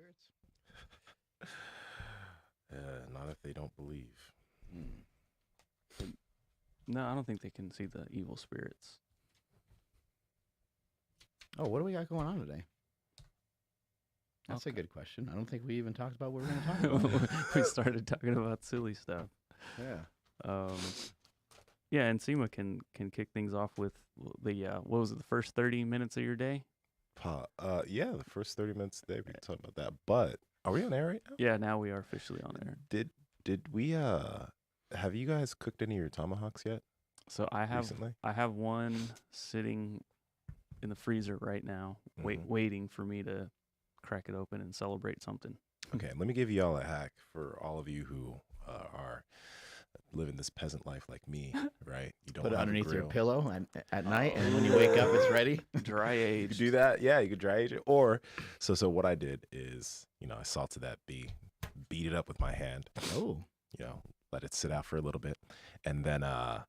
spirits? Not if they don't believe. No, I don't think they can see the evil spirits. Oh, what do we got going on today? That's Okay. a good question. I don't think we even talked about what we're going to talk about. We started talking about silly stuff. Yeah. Yeah, and Nsima can kick things off with the what was it, the first 30 minutes of your day? Yeah, the first 30 minutes today we can talk about that. But are we on air right now? Yeah, now we are officially on air. Did we have you guys cooked any of your tomahawks yet? So I have Recently? I have one sitting in the freezer right now, Mhm. waiting for me to crack it open and celebrate something. Okay, let me give you all a hack for all of you who are living this peasant life like me, right? You don't Put it have a underneath your grill. pillow at night, and when you wake up, it's ready. Dry You age. could do that. Yeah, you could dry age it. Or so what I did is, I salted that beet, beat it up with my hand, Oh, let it sit out for a little bit. And then I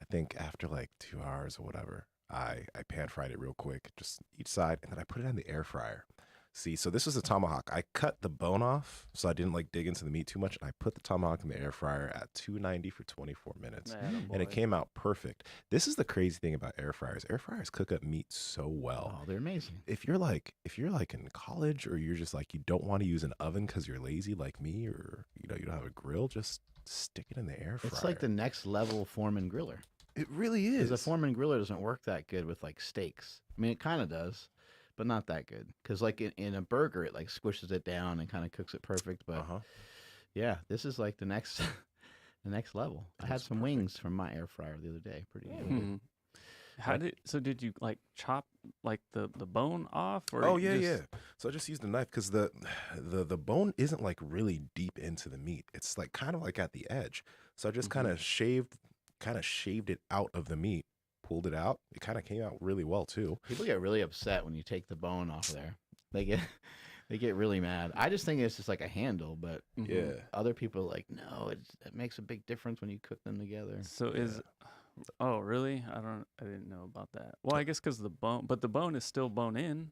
think after like 2 hours or whatever, I pan fried it real quick, just each side, and then I put it in the air fryer. See, so this was a tomahawk. I cut the bone off so I didn't like dig into the meat too much. And I put the tomahawk in the air fryer at 290 for 24 minutes. And it came out perfect. This is the crazy thing about air fryers. Air fryers cook up meat so well. oh, they're amazing. If you're like in college, or you're just like you don't want to use an oven because you're lazy like me, or you don't have a grill, just stick it in the air fryer. It's like the next level Foreman griller. It really is. Because the Foreman griller doesn't work that good with like steaks. I mean, it kind of does, but not that good. Because like in a burger, it like squishes it down and kind of cooks it perfect. But yeah, this is like the next the next level. I had some wings from my air fryer the other day. Pretty good. Did you like chop like the bone off? Or Oh yeah. So I just used a knife because the bone isn't like really deep into the meat. It's like kind of like at the edge. So I just kind of shaved it out of the meat, pulled it out. It kind of came out really well too. People get really upset when you take the bone off there. They get really mad. I just think it's just like a handle, but Yeah. other people are like, no, it makes a big difference when you cook them together. So oh really? I didn't know about that. Well, I guess because the bone is still bone in,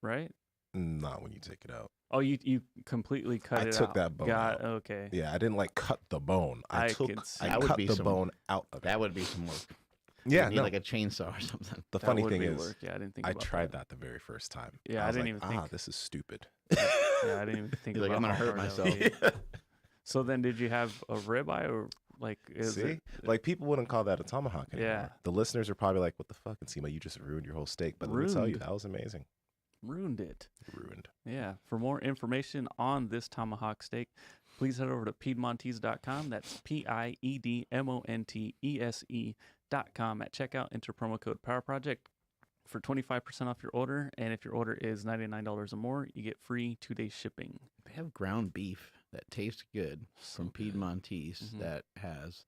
right? Not when you take it out. Oh, you completely cut it out. I took that bone out. Okay. Yeah, I didn't like cut the bone. I cut the bone out of it. That would be some work. Yeah, You need like a chainsaw or something. The That funny would thing be is, work. Yeah, I didn't think I about tried that the very first time. Yeah, I was didn't like, even think. this is stupid. Yeah, I didn't even think You're about like, I'm gonna how hurt hard that myself. would be. So then, did you have a ribeye or like? See, like people wouldn't call that a tomahawk anymore. Yeah. The listeners are probably like, "What the fuck, Nsima? You just ruined your whole steak." But let me tell you, Ruined. that was amazing. Ruined it? Ruined. Yeah. For more information on this tomahawk steak, please head over to Piedmontese.com. That's PIEDMONTESE.com. At checkout, enter promo code Power Project for 25% off your order. And if your order is $99 or more, you get free 2-day shipping. They have ground beef that tastes good from good. Piedmontese that has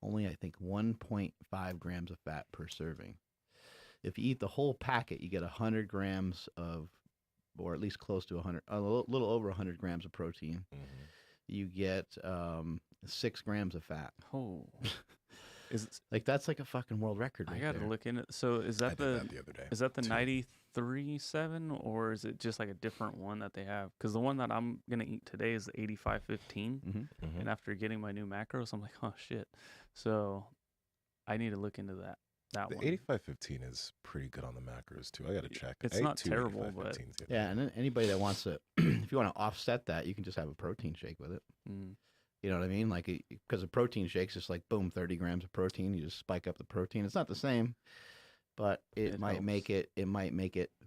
only, I think, 1.5 grams of fat per serving. If you eat the whole packet, you get 100 grams of, or at least close to 100, a little over 100 grams of protein. Mm-hmm. You get 6 grams of fat. Oh. Is it, Like that's like a fucking world record. I Right got to there. look in it. So is I that did that the other day. Is that the too. 93.7 or is it just like a different one that they have? Because the one that I'm going to eat today is the 85.15. Mm-hmm. And after getting my new macros, I'm like, oh shit. So I need to look into that The one. 8515 is pretty good on the macros too. I got to check. It's I ate not 2 terrible, 8515s but- the other Yeah, day. and then anybody that wants to, if you want to offset that, you can just have a protein shake with it. Mm. You know what I mean? Like, because a protein shake's just like, boom, 30 grams of protein. You just spike up the protein. It's not the same, but it might helps. make it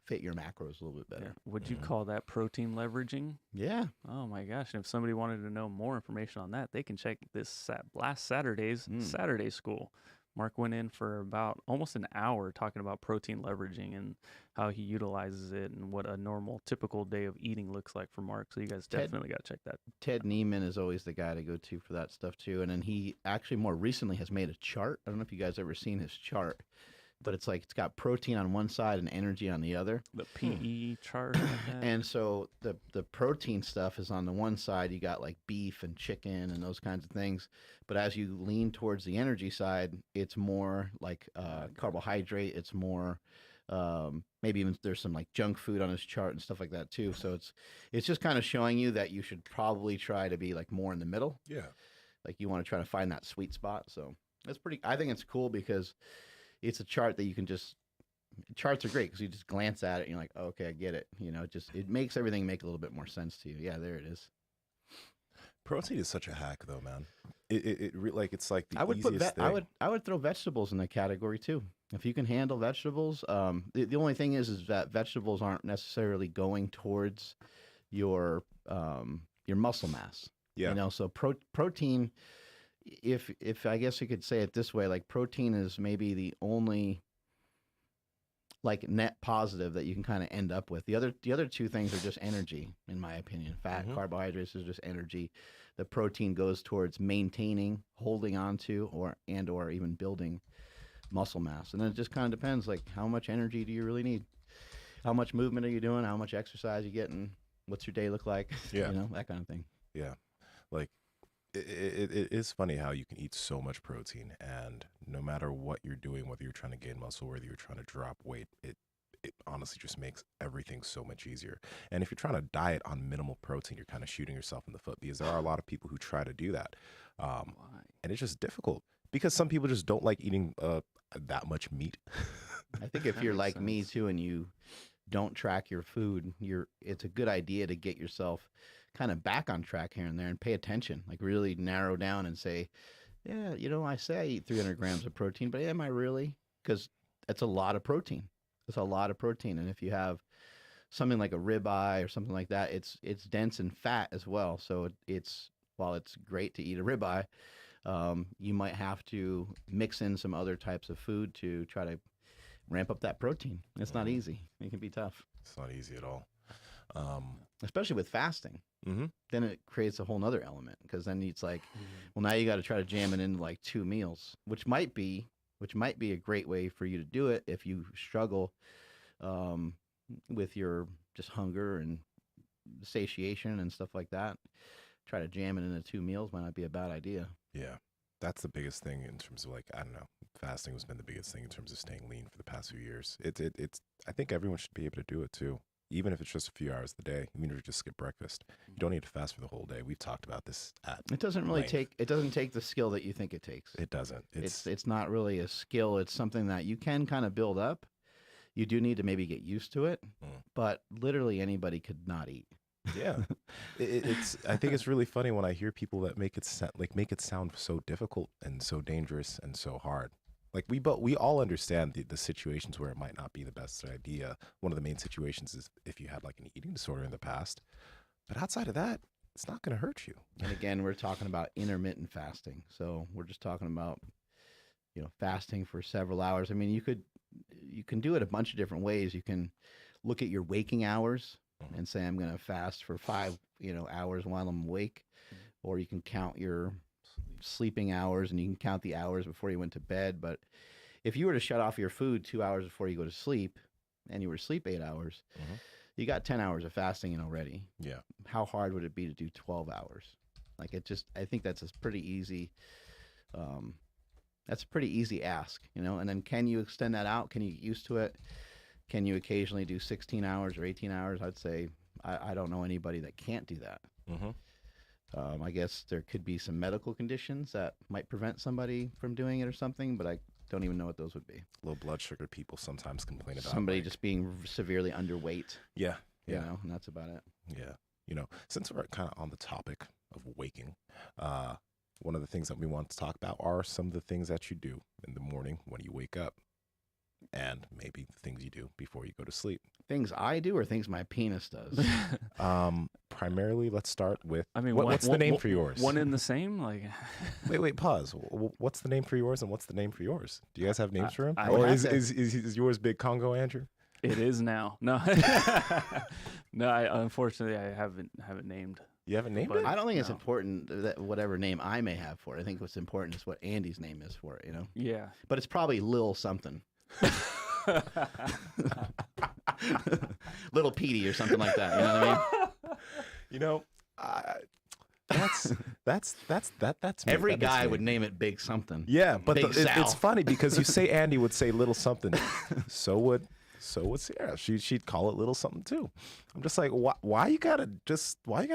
fit your macros a little bit Yeah. better. Would you call that protein leveraging? Yeah. Oh my gosh. And if somebody wanted to know more information on that, they can check this last Saturday's Saturday School. Mark went in for about almost an hour talking about protein leveraging and how he utilizes it and what a normal, typical day of eating looks like for Mark. So you guys definitely got to check that. Ted Neiman is always the guy to go to for that stuff too. And then he actually more recently has made a chart. I don't know if you guys ever seen his chart, but it's like it's got protein on one side and energy on the other. The PE chart. Like that. And so the protein stuff is on the one side. You got like beef and chicken and those kinds of things. But as you lean towards the energy side, it's more like carbohydrate. It's more Maybe even there's some like junk food on his chart and stuff like that too. So it's just kind of showing you that you should probably try to be like more in the middle. Yeah. Like you want to try to find that sweet spot. So that's I think it's cool because it's a chart that you can just, charts are great because you just glance at it and you're like, oh, okay, I get it. It makes everything make a little bit more sense to you. Yeah, there it is. Protein is such a hack, though, man. It's like the I would easiest thing. I would throw vegetables in that category too. If you can handle vegetables, the only thing is that vegetables aren't necessarily going towards your muscle mass. Yeah. So protein, if I guess you could say it this way, like protein is maybe the only like net positive that you can kind of end up with. The other two things are just energy, in my opinion. Fat, carbohydrates is just energy. The protein goes towards maintaining, holding on to, or even building muscle mass. And then it just kind of depends, like how much energy do you really need? How much movement are you doing? How much exercise are you getting? What's your day look like? Yeah. That kind of thing. Yeah. Like it is funny how you can eat so much protein, and no matter what you're doing, whether you're trying to gain muscle, whether you're trying to drop weight, it honestly just makes everything so much easier. And if you're trying to diet on minimal protein, you're kind of shooting yourself in the foot, because there are a lot of people who try to do that. And it's just difficult because some people just don't like eating that much meat. I think if you're like me too, and you don't track your food, it's a good idea to get yourself kind of back on track here and there and pay attention, like really narrow down and say, yeah, I say I eat 300 grams of protein, but am I really? Because that's a lot of protein. It's a lot of protein. And if you have something like a ribeye or something like that, it's dense in fat as well. So while it's great to eat a ribeye, you might have to mix in some other types of food to try to ramp up that protein. It's not easy. It can be tough. It's not easy at all. Especially with fasting. Mm-hmm. Then it creates a whole nother element, because then it's like, well, now you got to try to jam it into like 2 meals, which might be a great way for you to do it if you struggle with your just hunger and satiation and stuff like that. Try to jam it into 2 meals might not be a bad idea. Yeah. That's the biggest thing in terms of, like, I don't know, fasting has been the biggest thing in terms of staying lean for the past few years. It's I think everyone should be able to do it too, even if it's just a few hours a day. Even if you just skip breakfast, you don't need to fast for the whole day. We've talked about this at It doesn't really length. it doesn't take the skill that you think it takes. It doesn't. It's not really a skill. It's something that you can kind of build up. You do need to maybe get used to it, but literally anybody could not eat. Yeah, it's. I think it's really funny when I hear people that make it sound so difficult and so dangerous and so hard. Like we all understand the situations where it might not be the best idea. One of the main situations is if you had like an eating disorder in the past, but outside of that, it's not going to hurt you. And again, we're talking about intermittent fasting, so we're just talking about fasting for several hours. I mean, you can do it a bunch of different ways. You can look at your waking hours and say, I'm going to fast for 5 hours while I'm awake, or you can count your sleeping hours and you can count the hours before you went to bed. But if you were to shut off your food 2 hours before you go to sleep and you were to sleep 8 hours, you got 10 hours of fasting in already. Yeah. How hard would it be to do 12 hours? Like I think that's a pretty easy, ask, and then can you extend that out? Can you get used to it? Can you occasionally do 16 hours or 18 hours? I'd say I don't know anybody that can't do that. I guess there could be some medical conditions that might prevent somebody from doing it or something, but I don't even know what those would be. Low blood sugar people sometimes complain about somebody just being severely underweight. Yeah. And that's about it. Yeah. Since we're kind of on the topic of waking, one of the things that we want to talk about are some of the things that you do in the morning when you wake up, and maybe the things you do before you go to sleep. Things I do or things my penis does? Primarily, let's start with, I mean, what's the name for yours? One in the same? Like, Wait, pause. What's the name for yours and what's the name for yours? Do you guys have names for him? Or is yours Big Congo Andrew? it is now. No, no. Unfortunately, I haven't named. You haven't named But- it? I don't think it's No. important that whatever name I may have for it. I think what's important is what Andy's name is for it, Yeah. But it's probably Lil something. Little Petey or something like that. You know what I mean? That's me. Every That makes guy me. would name it Big something. Yeah, but Big Sal. it's funny because you say Andy would say little something. So would So would Sierra. She'd call it little something too. I'm just like, why you gotta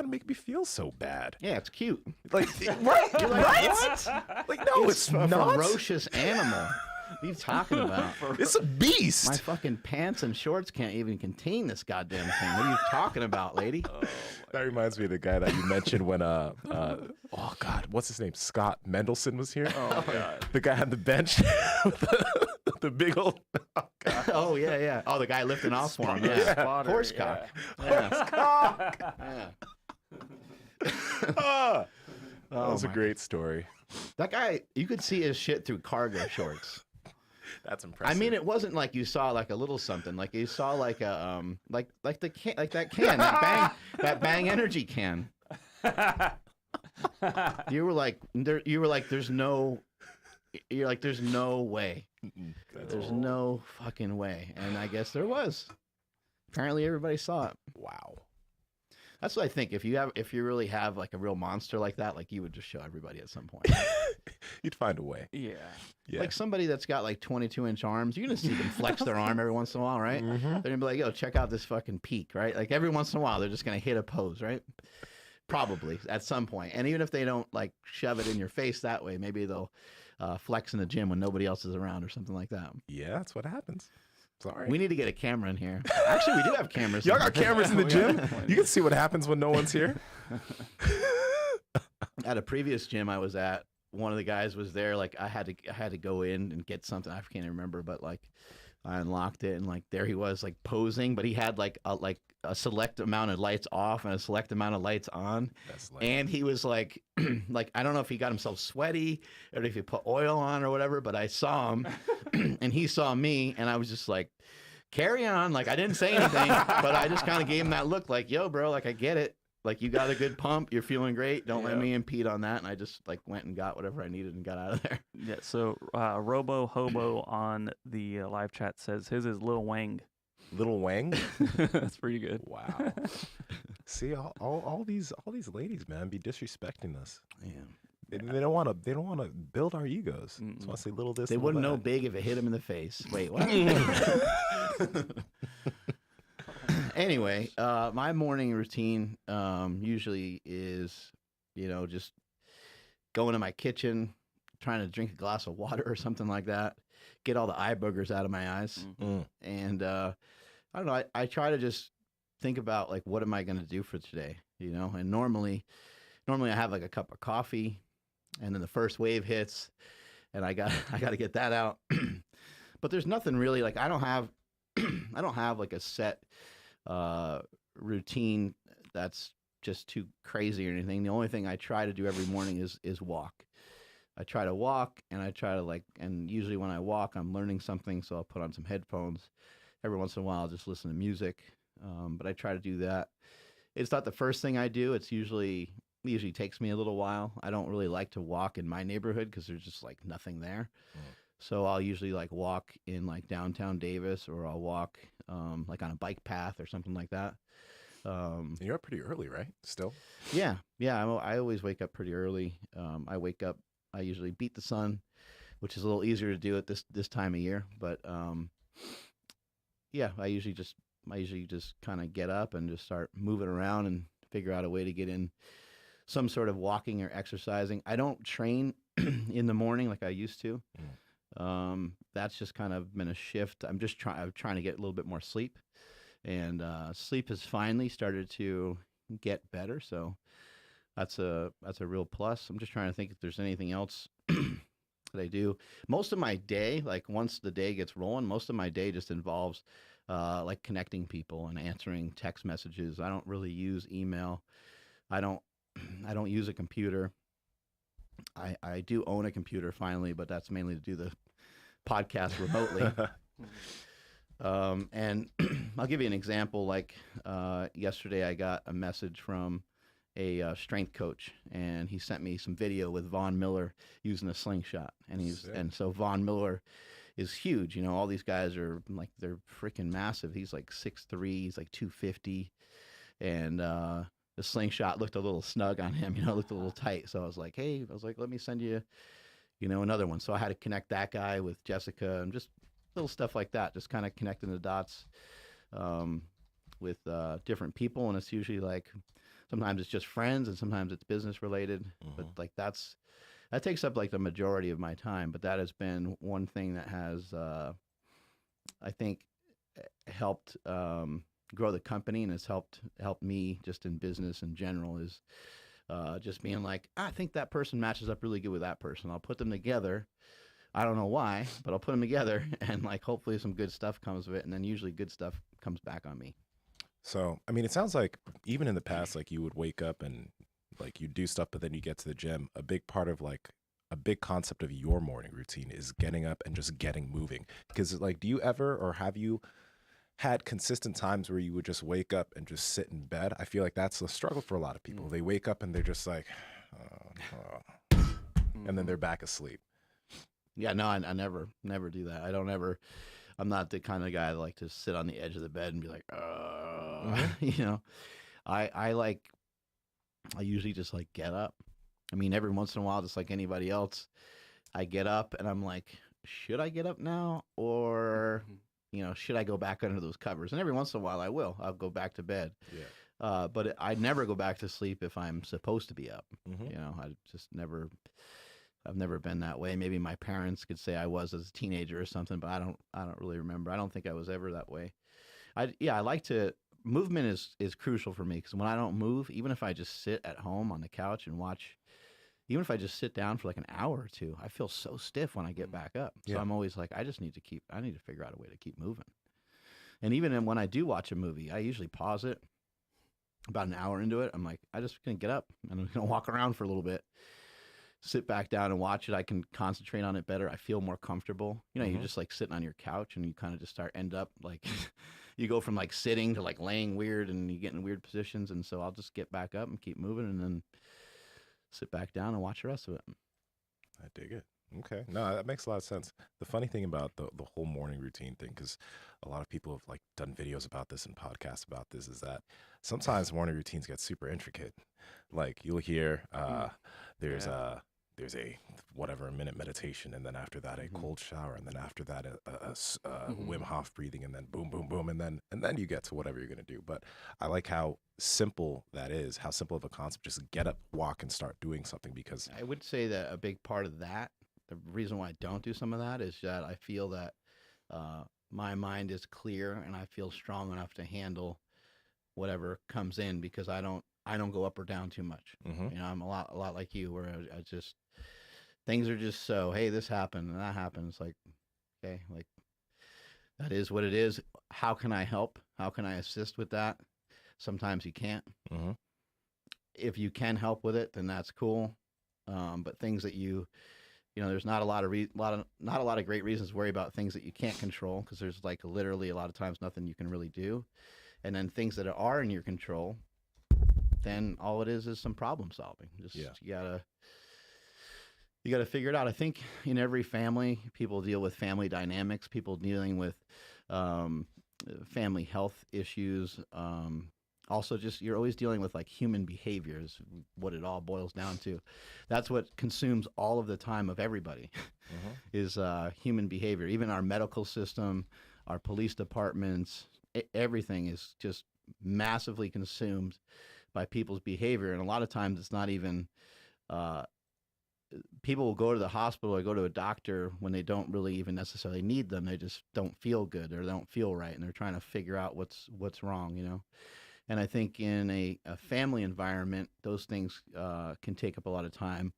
make me feel so bad? Yeah, it's cute. Like, right? You're like, Right? what? Like, no, it's a not. ferocious animal. What are you talking about? It's a beast. My fucking pants and shorts can't even contain this goddamn thing. What are you talking about, lady? That reminds me of the guy that you mentioned when oh God, what's his name? Scott Mendelson was here. Oh God. The guy on the bench with the big old. Oh, God. Oh yeah. Oh, the guy lifting off for him. Yeah. Yeah. Spotter, Horse yeah. cock. Yeah. Ah, that Oh, was a my- great story. That guy, you could see his shit through cargo shorts. That's impressive. I mean, it wasn't like you saw like a little something. Like you saw like a like the can, like that can, that bang energy can. You were like there's no way. There's no fucking way. And I guess there was. Apparently everybody saw it. Wow. That's what I think. If you really have like a real monster like that, like you would just show everybody at some point. You'd find a way. Yeah. Yeah. Like somebody that's got like 22-inch arms, you're gonna see them flex their arm every once in a while, right? Mhm. They're gonna be like, "Yo, check out this fucking peak," right? Like every once in a while, they're just gonna hit a pose, right? Probably at some point. And even if they don't like shove it in your face that way, maybe they'll flex in the gym when nobody else is around or something like that. Yeah, that's what happens. Sorry. We need to get a camera in here. Actually, we do have cameras. Y'all in got here. cameras in the gym? You can see what happens when no one's here. At a previous gym I was at, one of the guys was there. Like I had to go in and get something. I can't remember, but like I unlocked it and like there he was like posing, but he had like a select amount of lights off and a select amount of lights on. That's like, And he was like, like I don't know if he got himself sweaty or if he put oil on or whatever, but I saw him and he saw me and I was just like, carry on. Like I didn't say anything, but I just kind of gave him that look like, yo, bro, like I get it. Like you got a good pump, you're feeling great. Don't let me impede on that. And I just like went and got whatever I needed and got out of there. Yeah. So Robo Hobo on the live chat says his is Lil Wang. Little Wang. That's pretty good. Wow. See, all these ladies, man, be disrespecting us. Yeah. They don't want to build our egos. Mm-mm. So I say little this. They little wouldn't know that. big if it hit him in the face. Wait, what? Anyway, my morning routine usually is, just going to my kitchen, trying to drink a glass of water or something like that, get all the eye boogers out of my eyes. Mm. And I don't know, I try to just think about like, what am I going to do for today? And normally I have like a cup of coffee and then the first wave hits and I got to get that out. But there's nothing really like, I don't have like a set routine that's just too crazy or anything. The only thing I try to do every morning is walk. I try to walk and I try to and usually when I walk, I'm learning something. So I'll put on some headphones. Every once in a while, I'll just listen to music. But I try to do that. It's not the first thing I do. It usually takes me a little while. I don't really like to walk in my neighborhood because there's just like nothing there. So I'll usually like walk in like downtown Davis or I'll walk like on a bike path or something like that. You're up pretty early, right? Still? Yeah. I always wake up pretty early. I usually beat the sun, which is a little easier to do at this time of year. But yeah, I usually just kind of get up and just start moving around and figure out a way to get in some sort of walking or exercising. I don't train in the morning like I used to. That's just kind of been a shift. I'm trying to get a little bit more sleep, and sleep has finally started to get better. So that's a real plus. I'm just trying to think if there's anything else that I do. Most of my day, like once the day gets rolling, most of my day just involves like connecting people and answering text messages. I don't really use email. I don't use a computer. I do own a computer finally, but that's mainly to do the podcast remotely. And I'll give you an example. Like yesterday, I got a message from a strength coach, and he sent me some video with Von Miller using a slingshot. And so Von Miller is huge. All these guys are like, they're freaking massive. He's like 6'3", he's like 250, and the slingshot looked a little snug on him, looked a little tight. So I was like, let me send you, another one. So I had to connect that guy with Jessica and just little stuff like that, just kind of connecting the dots um, with different people, and it's usually like sometimes it's just friends, and sometimes it's business related. But like that takes up like the majority of my time. But that has been one thing that has, I think, helped grow the company, and has helped me just in business in general. Is just being like, I think that person matches up really good with that person. I'll put them together. I don't know why, but I'll put them together, and like hopefully some good stuff comes of it, and then usually good stuff comes back on me. So, I mean, it sounds like even in the past, like you would wake up and like you do stuff, but then you get to the gym. A big part of like a big concept of your morning routine is getting up and just getting moving. Because like, do you ever or have you had consistent times where you would just wake up and just sit in bed? I feel like that's a struggle for a lot of people. They wake up and they're just like, and then they're back asleep. Yeah, no, I never do that. I don't ever. I'm not the kind of guy that like to sit on the edge of the bed and be like, you know. I like. I usually just like get up. I mean, every once in a while, just like anybody else, I get up and I'm like, should I get up now, or should I go back under those covers? And every once in a while, I will. I'll go back to bed. Yeah. But I never go back to sleep if I'm supposed to be up. Mm-hmm. I just never. I've never been that way. Maybe my parents could say I was as a teenager or something, but I don't really remember. I don't think I was ever that way. I like to movement is crucial for me, because when I don't move, even if I just sit at home on the couch and watch, even if I just sit down for like an hour or two, I feel so stiff when I get back up. So Yeah. I'm always like, I need to figure out a way to keep moving. And even when I do watch a movie, I usually pause it about an hour into it. I'm like, I just gonna get up and I'm gonna walk around for a little bit, sit back down and watch it. I can concentrate on it better. I feel more comfortable. You're just like sitting on your couch and you kind of just end up like you go from like sitting to like laying weird, and you get in weird positions. And so I'll just get back up and keep moving, and then sit back down and watch the rest of it. I dig it. Okay. No, that makes a lot of sense. The funny thing about the whole morning routine thing, because a lot of people have like done videos about this and podcasts about this, is that sometimes morning routines get super intricate. Like you'll hear there's a whatever, a minute meditation, and then after that a cold shower, and then after that a Wim Hof breathing, and then boom boom boom, and then you get to whatever you're gonna do. But I like how simple that is, how simple of a concept. Just get up, walk, and start doing something. Because I would say that a big part of that, the reason why I don't do some of that, is that I feel that my mind is clear and I feel strong enough to handle whatever comes in, because I don't go up or down too much. I'm a lot like you, where I just, things are just so, hey, this happened and that happened. It's like, okay, like that is what it is. How can I help? How can I assist with that? Sometimes you can't. If you can help with it, then that's cool. But things that there's not a lot of great reasons to worry about things that you can't control, because there's like literally a lot of times nothing you can really do. And then things that are in your control, then all it is some problem solving. Just you gotta figure it out. I think in every family, people deal with family dynamics, people dealing with family health issues. Also, just you're always dealing with like human behaviors, what it all boils down to. That's what consumes all of the time of everybody, is human behavior. Even our medical system, our police departments, everything is just massively consumed by people's behavior. And a lot of times it's not even, people will go to the hospital or go to a doctor when they don't really even necessarily need them. They just don't feel good, or they don't feel right, and they're trying to figure out what's wrong. And I think in a family environment, those things can take up a lot of time.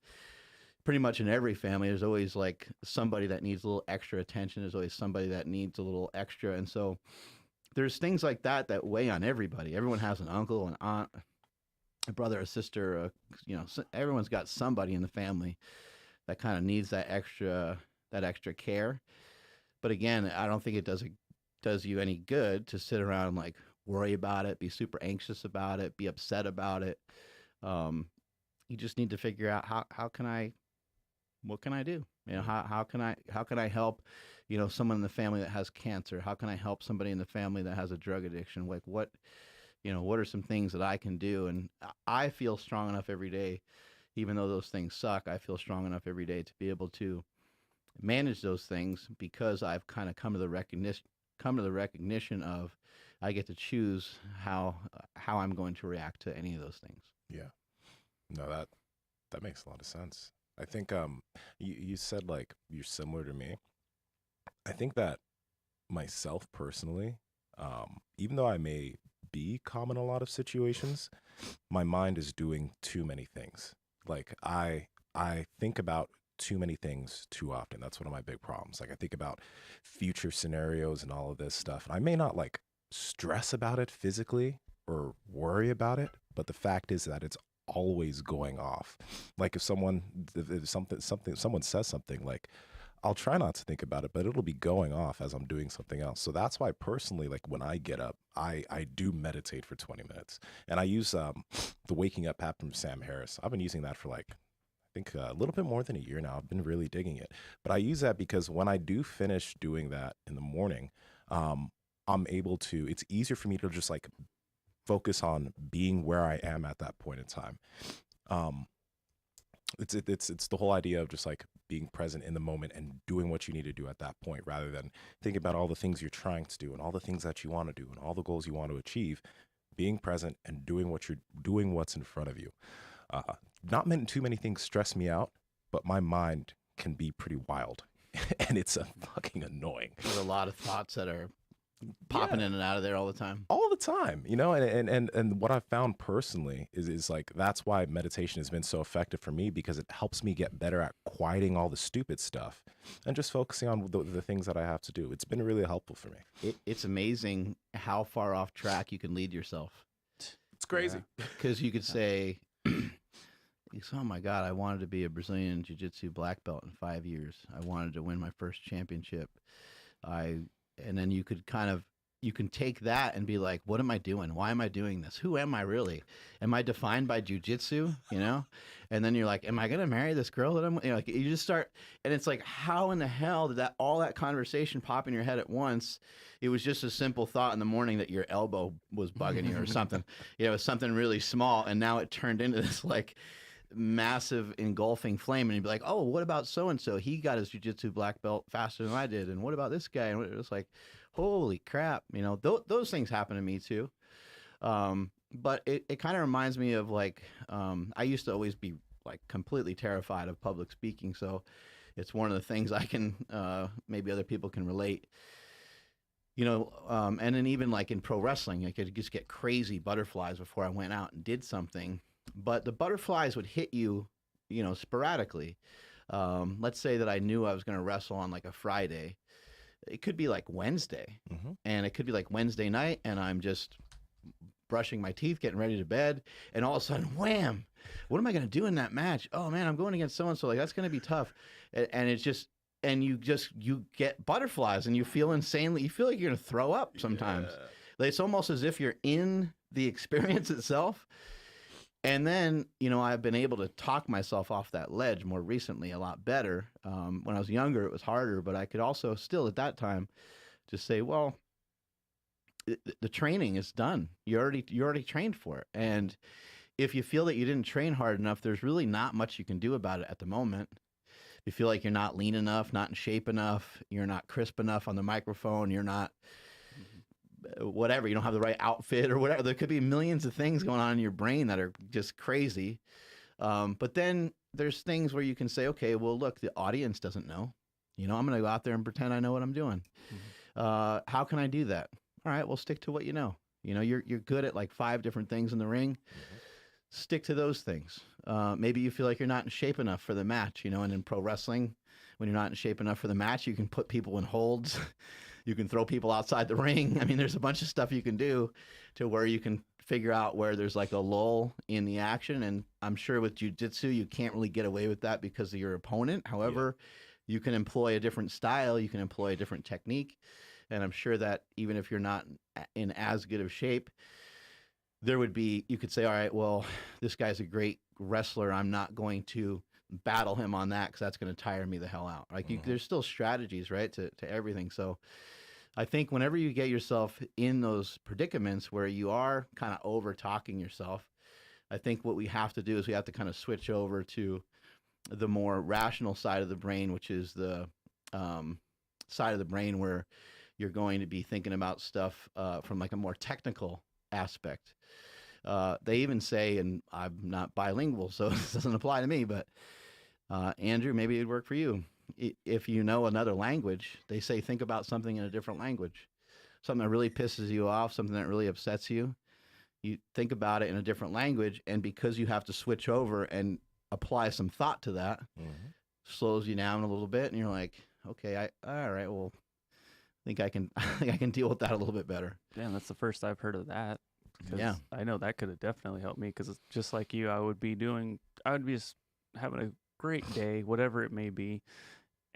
Pretty much in every family, there's always like somebody that needs a little extra attention. There's always somebody that needs a little extra. And so there's things like that weigh on everybody. Everyone has an uncle, an aunt, a brother, a sister. Everyone's got somebody in the family that kind of needs that extra care. But again, I don't think it does you any good to sit around and like worry about it, be super anxious about it, be upset about it. You just need to figure out what can I do? How can I help, someone in the family that has cancer? How can I help somebody in the family that has a drug addiction? Like what are some things that I can do? And I feel strong enough every day, even though those things suck, I feel strong enough every day to be able to manage those things because I've kind of come to the recognition of I get to choose how I'm going to react to any of those things. Yeah. No, that makes a lot of sense. I think you said like you're similar to me. I think that myself personally, even though I may be calm in a lot of situations, my mind is doing too many things. Like I think about too many things too often. That's one of my big problems. Like I think about future scenarios and all of this stuff. And I may not like stress about it physically or worry about it, but the fact is that it's always going off. Like if someone says something, like I'll try not to think about it, but it'll be going off as I'm doing something else. So that's why personally, like when I get up, I do meditate for 20 minutes. And I use the waking up app from Sam Harris. I've been using that for like, I think a little bit more than a year now. I've been really digging it. But I use that because when I do finish doing that in the morning, I'm able to, it's easier for me to just like focus on being where I am at that point in time. It's the whole idea of just like being present in the moment and doing what you need to do at that point, rather than thinking about all the things you're trying to do and all the things that you want to do and all the goals you want to achieve. Being present and doing what's in front of you. Not too many things stress me out, but my mind can be pretty wild, and it's fucking annoying. There's a lot of thoughts that are popping in and out of there all the time. All the time, you know, and what I've found personally is like that's why meditation has been so effective for me, because it helps me get better at quieting all the stupid stuff and just focusing on the things that I have to do. It's been really helpful for me. It's amazing how far off track you can lead yourself. It's crazy. Because you could say, oh my God, I wanted to be a Brazilian Jiu-Jitsu black belt in 5 years. I wanted to win my first championship. And then you can take that and be like, what am I doing? Why am I doing this? Who am I really? Am I defined by jujitsu? You know? And then you're like, am I going to marry this girl that I'm, you know, like you just start, and it's like, how in the hell did all that conversation pop in your head at once? It was just a simple thought in the morning that your elbow was bugging you or something, you know, something really small. And now it turned into this like massive engulfing flame, and you'd be like, oh, what about so-and-so? He got his jiu-jitsu black belt faster than I did. And what about this guy? And it was like, holy crap, you know, those things happen to me too. But it kind of reminds me of like, I used to always be like completely terrified of public speaking. So it's one of the things I can, maybe other people can relate, you know, and then even like in pro wrestling, I could just get crazy butterflies before I went out and did something. But the butterflies would hit you, you know, sporadically. Let's say that I knew I was going to wrestle on like a Friday. It could be like Wednesday, and it could be like Wednesday night, and I'm just brushing my teeth, getting ready to bed, and all of a sudden, wham! What am I going to do in that match? Oh man, I'm going against so and so. Like that's going to be tough, and it's just, and you get butterflies, and you feel insanely. You feel like you're going to throw up sometimes. Yeah. Like, it's almost as if you're in the experience itself. And then, you know, I've been able to talk myself off that ledge more recently a lot better. When I was younger, it was harder, but I could also still at that time just say, well, the training is done. You already trained for it. And if you feel that you didn't train hard enough, there's really not much you can do about it at the moment. You feel like you're not lean enough, not in shape enough, you're not crisp enough on the microphone, you're not whatever, you don't have the right outfit or whatever. There could be millions of things going on in your brain that are just crazy. But then there's things where you can say, okay, well, look, the audience doesn't know. You know, I'm going to go out there and pretend I know what I'm doing. How can I do that? All right, well, stick to what you know. You know, you're good at like 5 different things in the ring. Stick to those things. Maybe you feel like you're not in shape enough for the match, you know, and in pro wrestling, when you're not in shape enough for the match, you can put people in holds. You can throw people outside the ring. I mean, there's a bunch of stuff you can do to where you can figure out where there's like a lull in the action. And I'm sure with jiu-jitsu, you can't really get away with that because of your opponent. However, you can employ a different style. You can employ a different technique. And I'm sure that even if you're not in as good of shape, there would be, you could say, all right, well, this guy's a great wrestler. I'm not going to battle him on that because that's going to tire me the hell out. Like there's still strategies, right, to everything. So I think whenever you get yourself in those predicaments where you are kind of over talking yourself, I think what we have to do is we have to kind of switch over to the more rational side of the brain, which is the side of the brain where you're going to be thinking about stuff from like a more technical aspect. They even say, and I'm not bilingual, so this doesn't apply to me, but Andrew, maybe it'd work for you. If you know another language, they say think about something in a different language. Something that really pisses you off, something that really upsets you. You think about it in a different language, and because you have to switch over and apply some thought to that, slows you down a little bit, and you're like, okay, all right, well, I think I can deal with that a little bit better. Damn, that's the first I've heard of that. Yeah, I know that could have definitely helped me because just like you, I would be just having a great day, whatever it may be.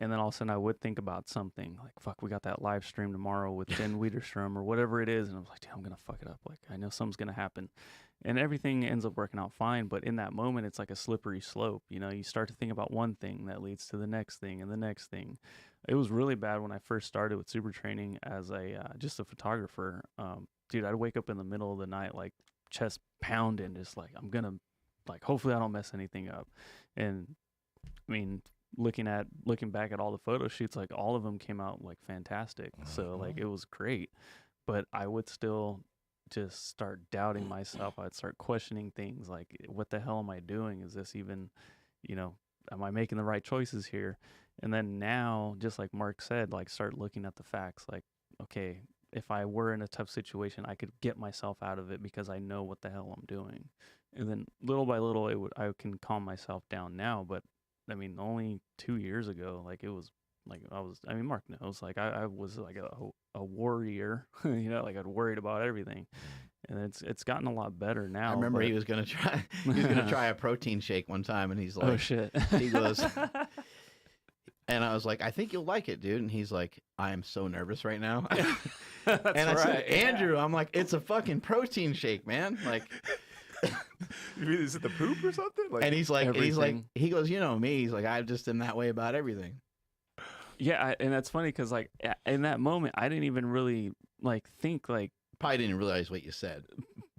And then all of a sudden I would think about something like, fuck, we got that live stream tomorrow with Jen Wiederstrom or whatever it is. And I was like, damn, I'm going to fuck it up. Like, I know something's going to happen. And everything ends up working out fine. But in that moment, it's like a slippery slope. You know, you start to think about one thing that leads to the next thing and the next thing. It was really bad when I first started with super training as just a photographer. Dude, I'd wake up in the middle of the night, like chest pounding, just like, I'm going to, like, hopefully I don't mess anything up. And I mean, looking back at all the photo shoots, like all of them came out like fantastic. So like it was great, but I would still just start doubting myself. I'd start questioning things like, what the hell am I doing? Is this even, am I making the right choices here? And then now, just like Mark said, like start looking at the facts, like, okay, if I were in a tough situation, I could get myself out of it because I know what the hell I'm doing. And then little by little, I can calm myself down now. But I mean, only 2 years ago, like it was like Mark knows, like I was like a warrior, like I'd worried about everything. And it's gotten a lot better now. I remember he was gonna try a protein shake one time, and he's like, "Oh shit!" He goes, and I was like, "I think you'll like it, dude." And he's like, "I am so nervous right now." That's and I said, "Andrew, yeah. I'm like, it's a fucking protein shake, man." Like, you mean is it the poop or something? Like, and he's like, everything. he goes, "You know me." He's like, "I just am that way about everything." Yeah, and that's funny because like in that moment, I didn't even really like think like. Probably didn't realize what you said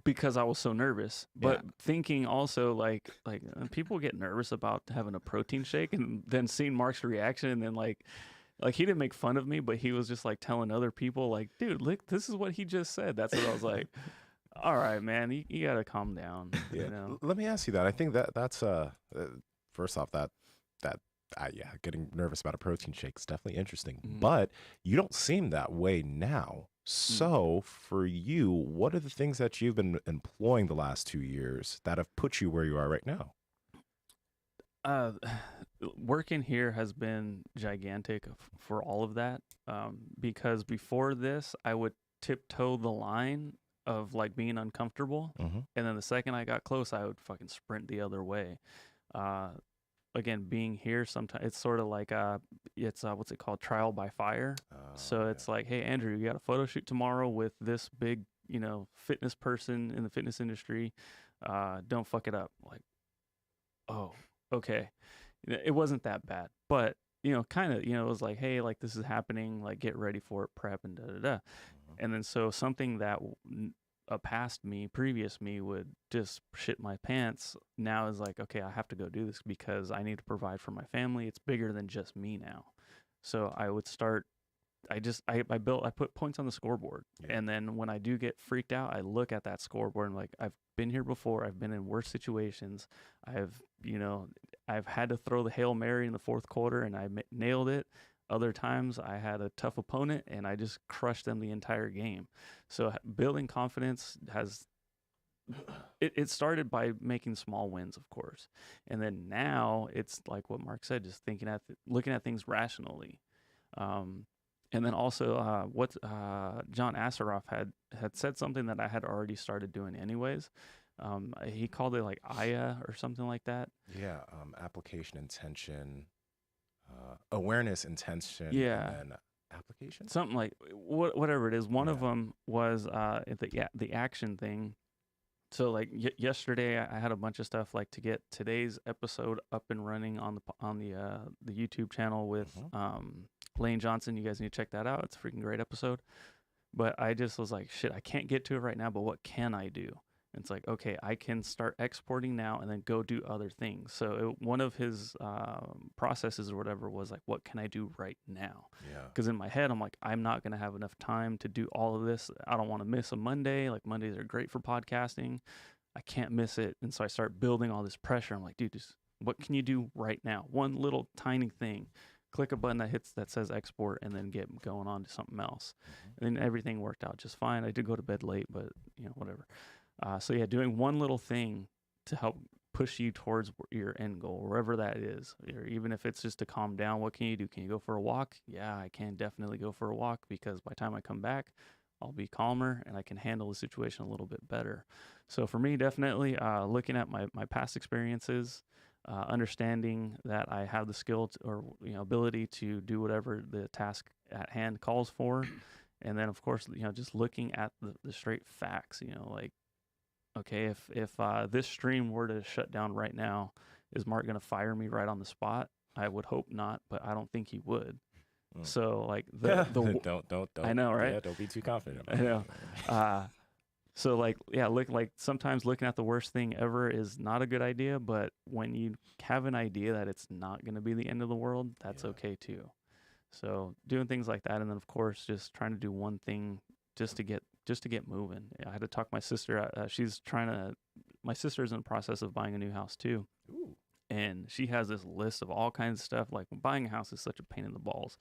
because I was so nervous, but Yeah. thinking also like people get nervous about having a protein shake, and then seeing Mark's reaction, and then like he didn't make fun of me, but he was just like telling other people like, dude, look, this is what he just said. That's what I was like. All right, man, you gotta calm down. Yeah. You know? Let me ask you that. I think that's first off yeah, getting nervous about a protein shake is definitely interesting, but you don't seem that way now. So for you, what are the things that you've been employing the last 2 years that have put you where you are right now? Working here has been gigantic for all of that, because before this, I would tiptoe the line of like being uncomfortable, and then the second I got close, I would fucking sprint the other way. Again, being here, sometimes it's sort of like it's what's it called, trial by fire. So it's like, hey, Andrew, you got a photo shoot tomorrow with this big, fitness person in the fitness industry. Don't fuck it up. Like, oh, okay. It wasn't that bad, but kind of, it was like, hey, like this is happening. Like, get ready for it, prep, and da da da. And then so something that previous me would just shit my pants, now is like, okay, I have to go do this because I need to provide for my family. It's bigger than just me now. So I would start, I put points on the scoreboard. Yeah. And then when I do get freaked out, I look at that scoreboard and like, I've been here before. I've been in worse situations. I've had to throw the Hail Mary in the fourth quarter and I nailed it. Other times I had a tough opponent and I just crushed them the entire game. So building confidence it started by making small wins, of course. And then now it's like what Mark said, just looking at things rationally. And then also what John Asseroff had said something that I had already started doing anyways. He called it like AYA or something like that. Yeah, application, intention, awareness, intention, yeah, and then application. Something like whatever it is. One of them was the action thing. So like yesterday, I had a bunch of stuff like to get today's episode up and running on the YouTube channel with Lane Johnson. You guys need to check that out. It's a freaking great episode. But I just was like, shit, I can't get to it right now. But what can I do? It's like, okay, I can start exporting now and then go do other things. So one of his processes or whatever was like, what can I do right now? Yeah. Because in my head, I'm like, I'm not going to have enough time to do all of this. I don't want to miss a Monday. Like Mondays are great for podcasting. I can't miss it. And so I start building all this pressure. I'm like, dude, just what can you do right now? One little tiny thing. Click a button that says export and then get going on to something else. And then everything worked out just fine. I did go to bed late, but whatever. So yeah, doing one little thing to help push you towards your end goal, wherever that is, or even if it's just to calm down. What can you do? Can you go for a walk? Yeah, I can definitely go for a walk, because by the time I come back, I'll be calmer and I can handle the situation a little bit better. So for me, definitely looking at my past experiences, understanding that I have the skill or ability to do whatever the task at hand calls for. And then of course, just looking at the straight facts, like, okay, if this stream were to shut down right now, is Mark going to fire me right on the spot? I would hope not, but I don't think he would. So like don't I know, right? Yeah, don't be too confident. I know. So like, yeah, sometimes looking at the worst thing ever is not a good idea, but when you have an idea that it's not going to be the end of the world, that's okay too. So doing things like that, and then of course just trying to do one thing just to get moving. I had to talk my sister. My sister's in the process of buying a new house too. Ooh. And she has this list of all kinds of stuff. Like, buying a house is such a pain in the balls.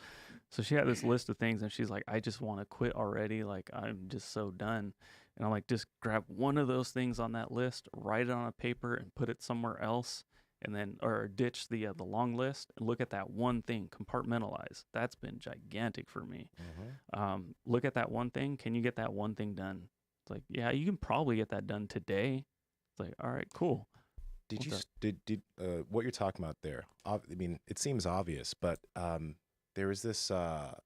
So she had this list of things, and she's like, I just want to quit already. Like, I'm just so done. And I'm like, just grab one of those things on that list, write it on a paper, and put it somewhere else. And then, or ditch the long list and look at that one thing, compartmentalize. That's been gigantic for me. Look at that one thing. Can you get that one thing done? It's like, yeah, you can probably get that done today. It's like, all right, cool. Did what you're talking about there? I mean, it seems obvious, but there was this not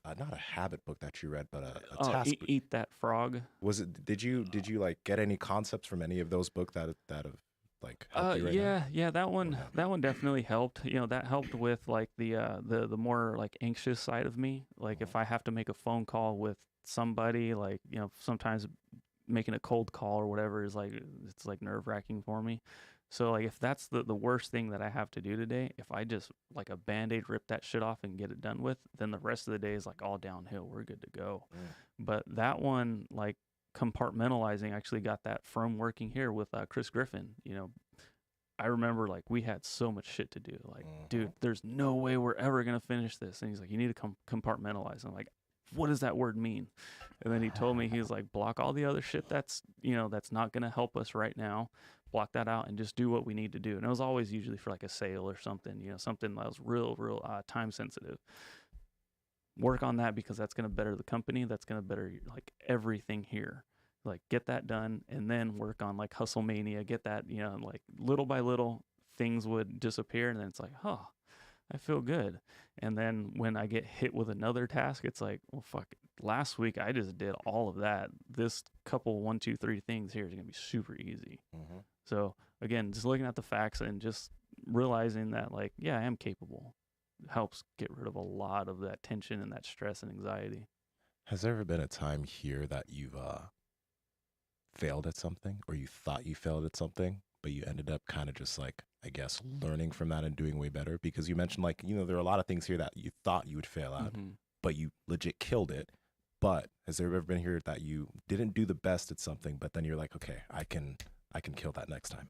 a habit book that you read, but a task. Eat That Frog. Was it? Did you like get any concepts from any of those books that have like helped you right now? Yeah, that one definitely helped. That helped with like the more like anxious side of me. Like if I have to make a phone call with somebody, like sometimes making a cold call or whatever is like, it's like nerve-wracking for me. So like if that's the worst thing that I have to do today, if I just like a Band-Aid rip that shit off and get it done with, then the rest of the day is like all downhill. We're good to go. But that one, like compartmentalizing, actually got that from working here with Chris Griffin. I remember like we had so much shit to do. Like, dude, there's no way we're ever gonna finish this. And he's like, you need to compartmentalize. I'm like, what does that word mean? And then he told me, he's like, block all the other shit that's not gonna help us right now. Block that out and just do what we need to do. And it was always usually for like a sale or something, something that was real time sensitive. Work on that, because that's gonna better the company. That's gonna better like everything here. Like, get that done, and then work on like hustle mania. Get that, like little by little things would disappear, and then it's like, I feel good. And then when I get hit with another task, it's like, well, fuck, last week I just did all of that. This couple 1, 2, 3 things here is gonna be super easy. So again, just looking at the facts and just realizing that, like, yeah, I am capable, helps get rid of a lot of that tension and that stress and anxiety. Has there ever been a time here that you've failed at something, or you thought you failed at something, but you ended up kind of just like, I guess, learning from that and doing way better? Because you mentioned like, there are a lot of things here that you thought you would fail at, but you legit killed it. But has there ever been here that you didn't do the best at something, but then you're like, okay, I can kill that next time?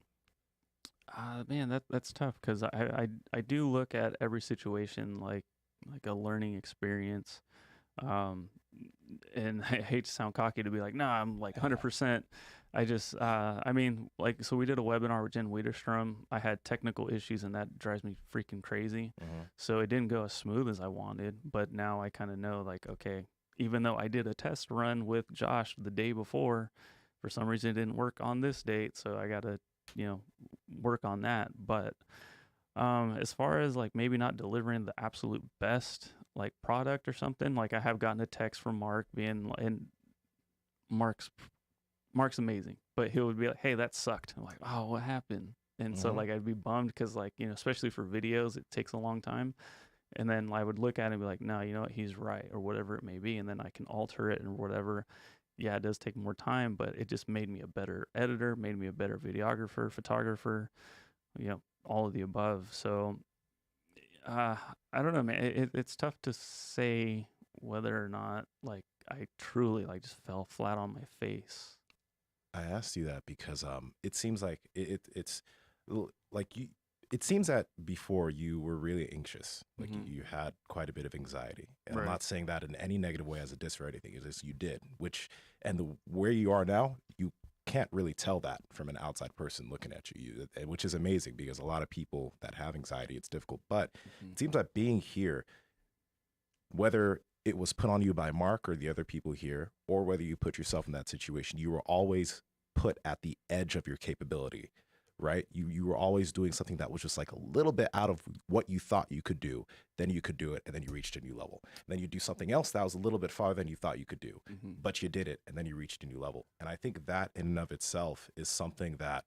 Man, that's tough, because I do look at every situation like a learning experience. And I hate to sound cocky to be like, nah, I'm like 100%. I just, I mean, like, so we did a webinar with Jen Wiederstrom. I had technical issues, and that drives me freaking crazy. So it didn't go as smooth as I wanted, but now I kind of know, like, okay, even though I did a test run with Josh the day before, for some reason it didn't work on this date. So I got to, work on that. But as far as like maybe not delivering the absolute best like product or something, like I have gotten a text from Mark being, and Mark's amazing, but he would be like, hey, that sucked. I'm like, oh, what happened? And so like I'd be bummed, because like, especially for videos, it takes a long time. And then I would look at it and be like, no, you know what, he's right, or whatever it may be. And then I can alter it and whatever. yeah, it does take more time, but it just made me a better editor, made me a better videographer, photographer, all of the above. So, uh, I don't know, man. It's tough to say whether or not like I truly like just fell flat on my face. I asked you that because it seems like it's like you. It seems that before you were really anxious, like you had quite a bit of anxiety. And I'm Right. not saying that in any negative way as a diss or anything. It's just you did, and where you are now, you can't really tell that from an outside person looking at you, which is amazing because a lot of people that have anxiety, it's difficult. But it seems like being here, whether it was put on you by Mark or the other people here, or whether you put yourself in that situation, you were always put at the edge of your capability, right? You were always doing something that was just like a little bit out of what you thought you could do. Then you could do it, and then you reached a new level. And then you do something else that was a little bit farther than you thought you could do, but you did it, and then you reached a new level. And I think that in and of itself is something that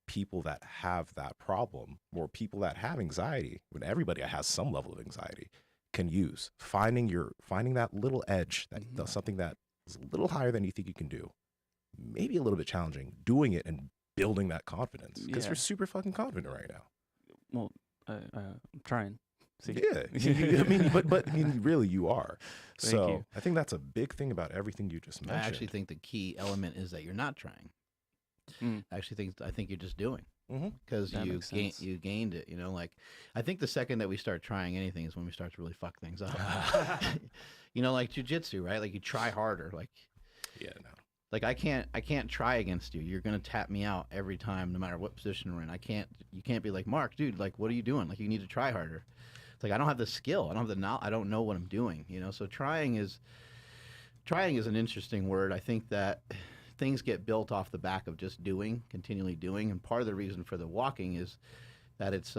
people that have that problem, or people that have anxiety, when everybody has some level of anxiety, can use finding that little edge, that does something that is a little higher than you think you can do, maybe a little bit challenging, doing it and building that confidence, because you're super fucking confident right now. Well, I'm trying. See? Yeah, I mean, but I mean, really, you are. Thank So you. I think that's a big thing about everything you just I mentioned. actually think the key element is that you're not trying. I think you're just doing, because That makes sense. you gained it. Like I think the second that we start trying anything is when we start to really fuck things up. Like jujitsu, right? Like you try harder. Like Yeah, no. like I can't try against you. You're gonna tap me out every time, no matter what position we're in. You can't be like, Mark, dude, like what are you doing? Like you need to try harder. It's like I don't have the skill. I don't have the I don't know what I'm doing. So trying is an interesting word. I think that things get built off the back of just continually doing, and part of the reason for the walking is that it's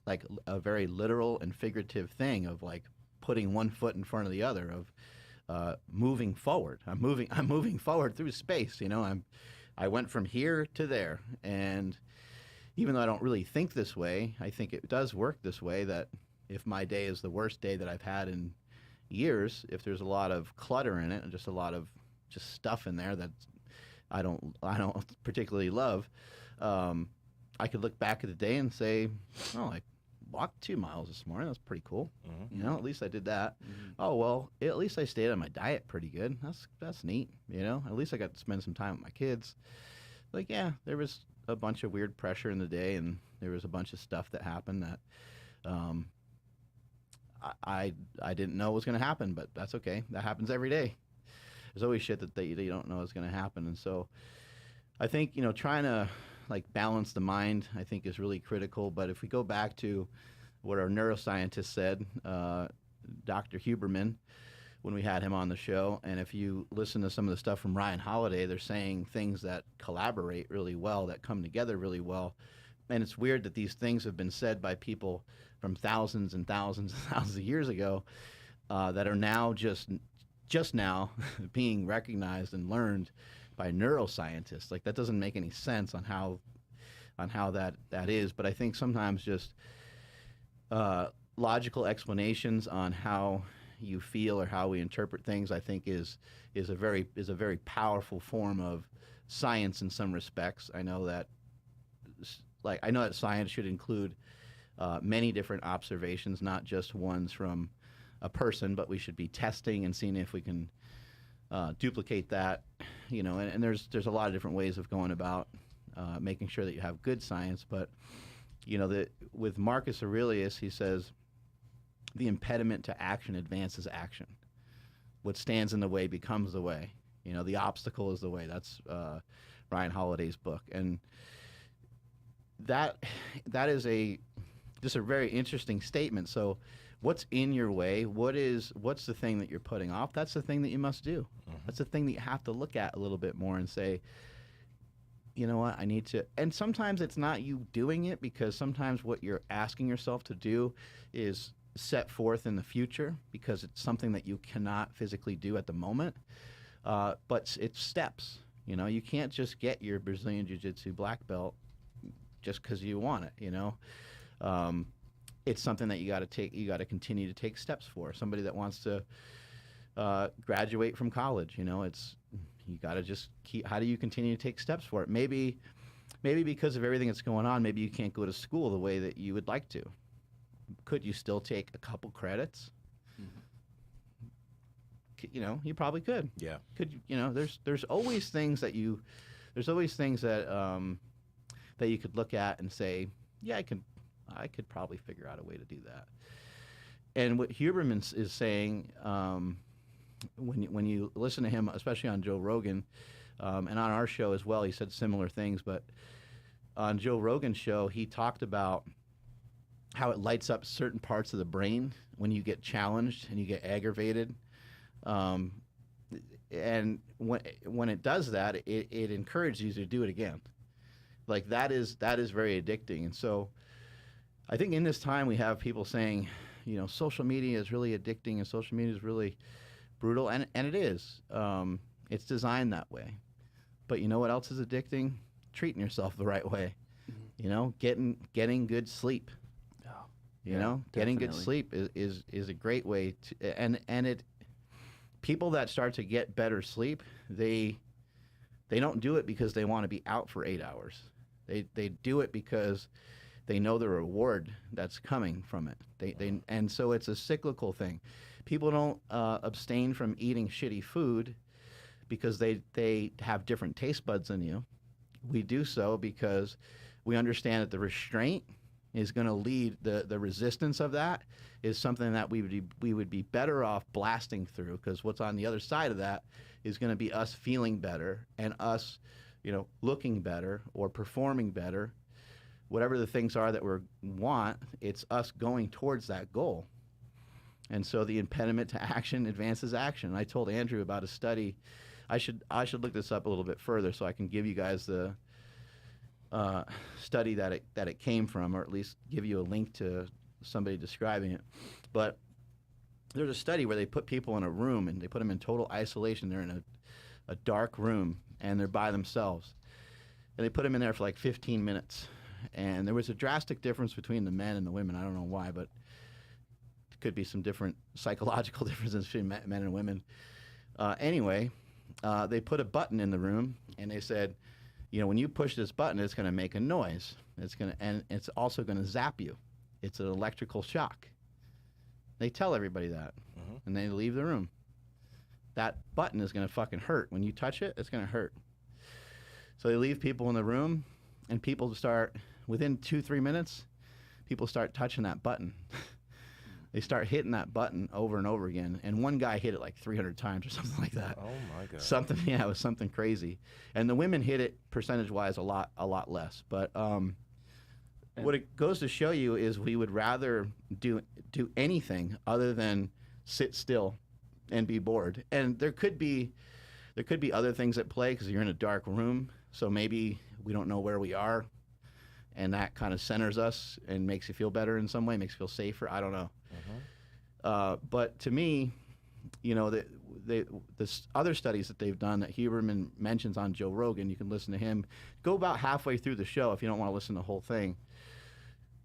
like a very literal and figurative thing of like putting one foot in front of the other, of moving forward. I'm moving forward through space. I went from here to there, and even though I don't really think this way, I think it does work this way. That if my day is the worst day that I've had in years, if there's a lot of clutter in it and just a lot of just stuff in there that I don't particularly love, I could look back at the day and say, oh, I walked 2 miles this morning. That's pretty cool. At least I did that. Oh, well, at least I stayed on my diet pretty good. That's neat. At least I got to spend some time with my kids. Like, yeah, there was a bunch of weird pressure in the day, and there was a bunch of stuff that happened that I didn't know was going to happen, but that's okay. That happens every day. There's always shit that you don't know is going to happen. And so I think, trying to like balance the mind, I think is really critical. But if we go back to what our neuroscientist said, Dr. Huberman, when we had him on the show, and if you listen to some of the stuff from Ryan Holiday, they're saying things that collaborate really well, that come together really well. And it's weird that these things have been said by people from thousands and thousands and thousands of years ago, that are now just now being recognized and learned by neuroscientists. Like that doesn't make any sense on how that is. But I think sometimes just logical explanations on how you feel or how we interpret things, I think is a very powerful form of science in some respects. I know that science should include many different observations, not just ones from a person, but we should be testing and seeing if we can duplicate that, and there's a lot of different ways of going about making sure that you have good science. But with Marcus Aurelius, he says the impediment to action advances action. What stands in the way becomes the way. The obstacle is the way. That's Ryan Holiday's book, and that is just a very interesting statement. So what's in your way? What's the thing that you're putting off? That's the thing that you must do. That's the thing that you have to look at a little bit more and say, you know what, I need to. And sometimes it's not you doing it, because sometimes what you're asking yourself to do is set forth in the future, because it's something that you cannot physically do at the moment. But it's steps. You can't just get your Brazilian Jiu-Jitsu black belt just because you want it. It's something that you got to continue to take steps for. Somebody that wants to graduate from college, it's You got to just keep. How do you continue to take steps for it? Maybe because of everything that's going on, maybe you can't go to school the way that you would like to. Could you still take a couple credits? You know, you probably could. Yeah. Could you know? There's always things that you. There's always things that that you could look at and say, yeah, I could probably figure out a way to do that. And what Huberman is saying, when you listen to him, especially on Joe Rogan, and on our show as well, he said similar things. But on Joe Rogan's show, he talked about how it lights up certain parts of the brain when you get challenged and you get aggravated. And when it does that, it encourages you to do it again. Like that is very addicting. And so I think in this time we have people saying, you know, social media is really addicting and social media is really brutal, and it is. It's designed that way. But you know what else is addicting? Treating yourself the right way. You know, getting good sleep. You know, getting good sleep is a great way to, and it, people that start to get better sleep, they don't do it because they want to be out for 8 hours. They do it because they know the reward that's coming from it. And so it's a cyclical thing. People don't abstain from eating shitty food because they have different taste buds than you. We do so because we understand that the restraint is going to lead, the resistance of that is something that we would be better off blasting through, because what's on the other side of that is going to be us feeling better and us, you know, looking better or performing better. Whatever the things are that we want, it's us going towards that goal. And so the impediment to action advances action. I told Andrew about a study. I should look this up a little bit further so I can give you guys the study that it came from, or at least give you a link to somebody describing it. But there's a study where they put people in a room and they put them in total isolation. They're in a dark room and they're by themselves. And they put them in there for like 15 minutes. And there was a drastic difference between the men and the women. I don't know why, but it could be some different psychological differences between men and women. Anyway, they put a button in the room and they said, you know, when you push this button, it's going to make a noise. And it's also going to zap you. It's an electrical shock. They tell everybody that, and they leave the room. That button is going to fucking hurt. When you touch it, it's going to hurt. So they leave people in the room, and people start, within 2-3 minutes, people start touching that button. They start hitting that button over and over again. And one guy hit it like 300 times or something like that. Oh my God. It was something crazy. And the women hit it percentage-wise a lot less. But what it goes to show you is we would rather do anything other than sit still and be bored. And there could be other things at play because you're in a dark room. So maybe we don't know where we are, and that kind of centers us and makes you feel better in some way, makes you feel safer. I don't know. But to me, you know, the other studies that they've done that Huberman mentions on Joe Rogan, you can listen to him. Go about halfway through the show if you don't want to listen to the whole thing.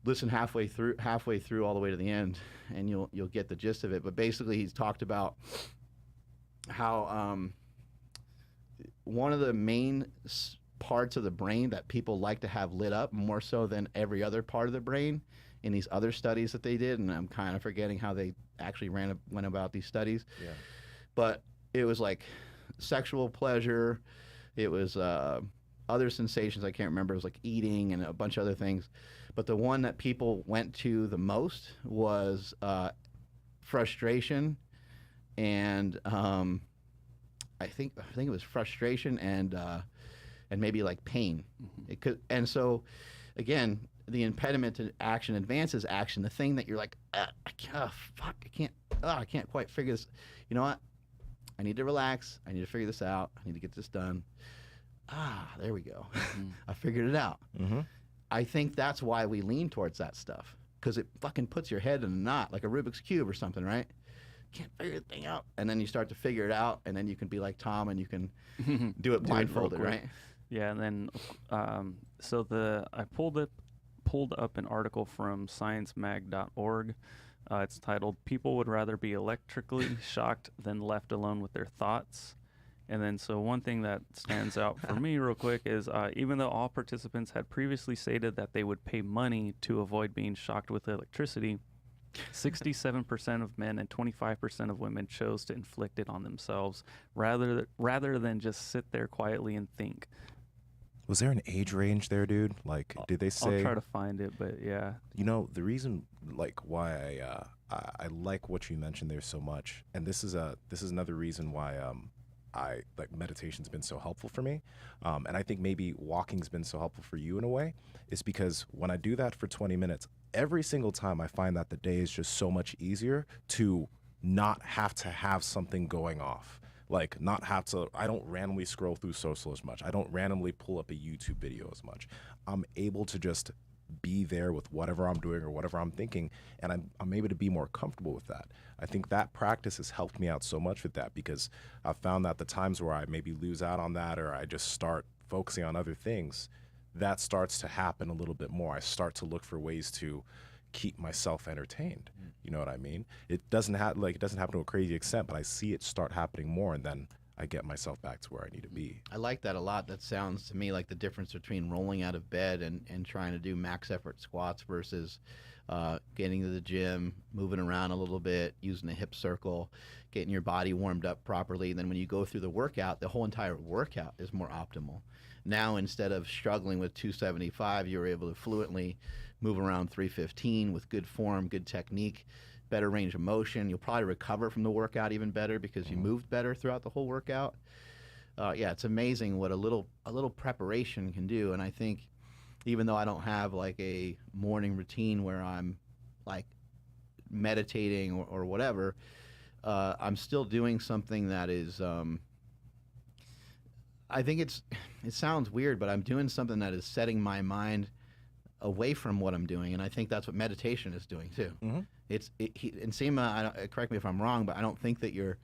Listen halfway through all the way to the end, and you'll get the gist of it. But basically, he's talked about how one of the main parts of the brain that people like to have lit up more so than every other part of the brain in these other studies that they did, and I'm kind of forgetting how they actually went about these studies. Yeah. But it was like sexual pleasure. It was other sensations I can't remember. It was like eating and a bunch of other things. But the one that people went to the most was frustration, and I think it was frustration and maybe like pain. It could, and so again, the impediment to action advances action. The thing that you're like, I can't quite figure this. You know what? I need to relax. I need to figure this out. I need to get this done. There we go. I figured it out. I think that's why we lean towards that stuff, because it fucking puts your head in a knot, like a Rubik's Cube or something, right? Can't figure the thing out. And then you start to figure it out, and then you can be like Tom, and you can do it blindfolded, right? Yeah, and then I pulled up an article from sciencemag.org. It's titled, "People Would Rather Be Electrically Shocked Than Left Alone with Their Thoughts." And then, so one thing that stands out for me, real quick, is even though all participants had previously stated that they would pay money to avoid being shocked with electricity, 67% of men and 25% of women chose to inflict it on themselves rather than just sit there quietly and think. Was there an age range there, dude? Like, did they say? I'll try to find it, but yeah. You know, the reason, like, why I like what you mentioned there so much, and this is another reason why I like meditation's been so helpful for me, and I think maybe walking's been so helpful for you in a way, is because when I do that for 20 minutes, every single time I find that the day is just so much easier to not have to have something going off. Like, not have to, I don't randomly scroll through social as much. I don't randomly pull up a YouTube video as much. I'm able to just be there with whatever I'm doing or whatever I'm thinking, and I'm able to be more comfortable with that. I think that practice has helped me out so much with that, because I've found that the times where I maybe lose out on that, or I just start focusing on other things, that starts to happen a little bit more. I start to look for ways to keep myself entertained. You know what I mean? It doesn't happen to a crazy extent, but I see it start happening more, and then I get myself back to where I need to be. I like that a lot. That sounds to me like the difference between rolling out of bed and trying to do max effort squats versus getting to the gym, moving around a little bit, using a hip circle, getting your body warmed up properly. And then when you go through the workout, the whole entire workout is more optimal. Now, instead of struggling with 275, you're able to fluently move around 315 with good form, good technique, better range of motion. You'll probably recover from the workout even better because you moved better throughout the whole workout. Yeah, it's amazing what a little preparation can do. And I think even though I don't have like a morning routine where I'm like meditating or whatever, I'm still doing something that is, I think it sounds weird, but I'm doing something that is setting my mind away from what I'm doing, and I think that's what meditation is doing too. Mm-hmm. Nsima, correct me if I'm wrong, but I don't think that you're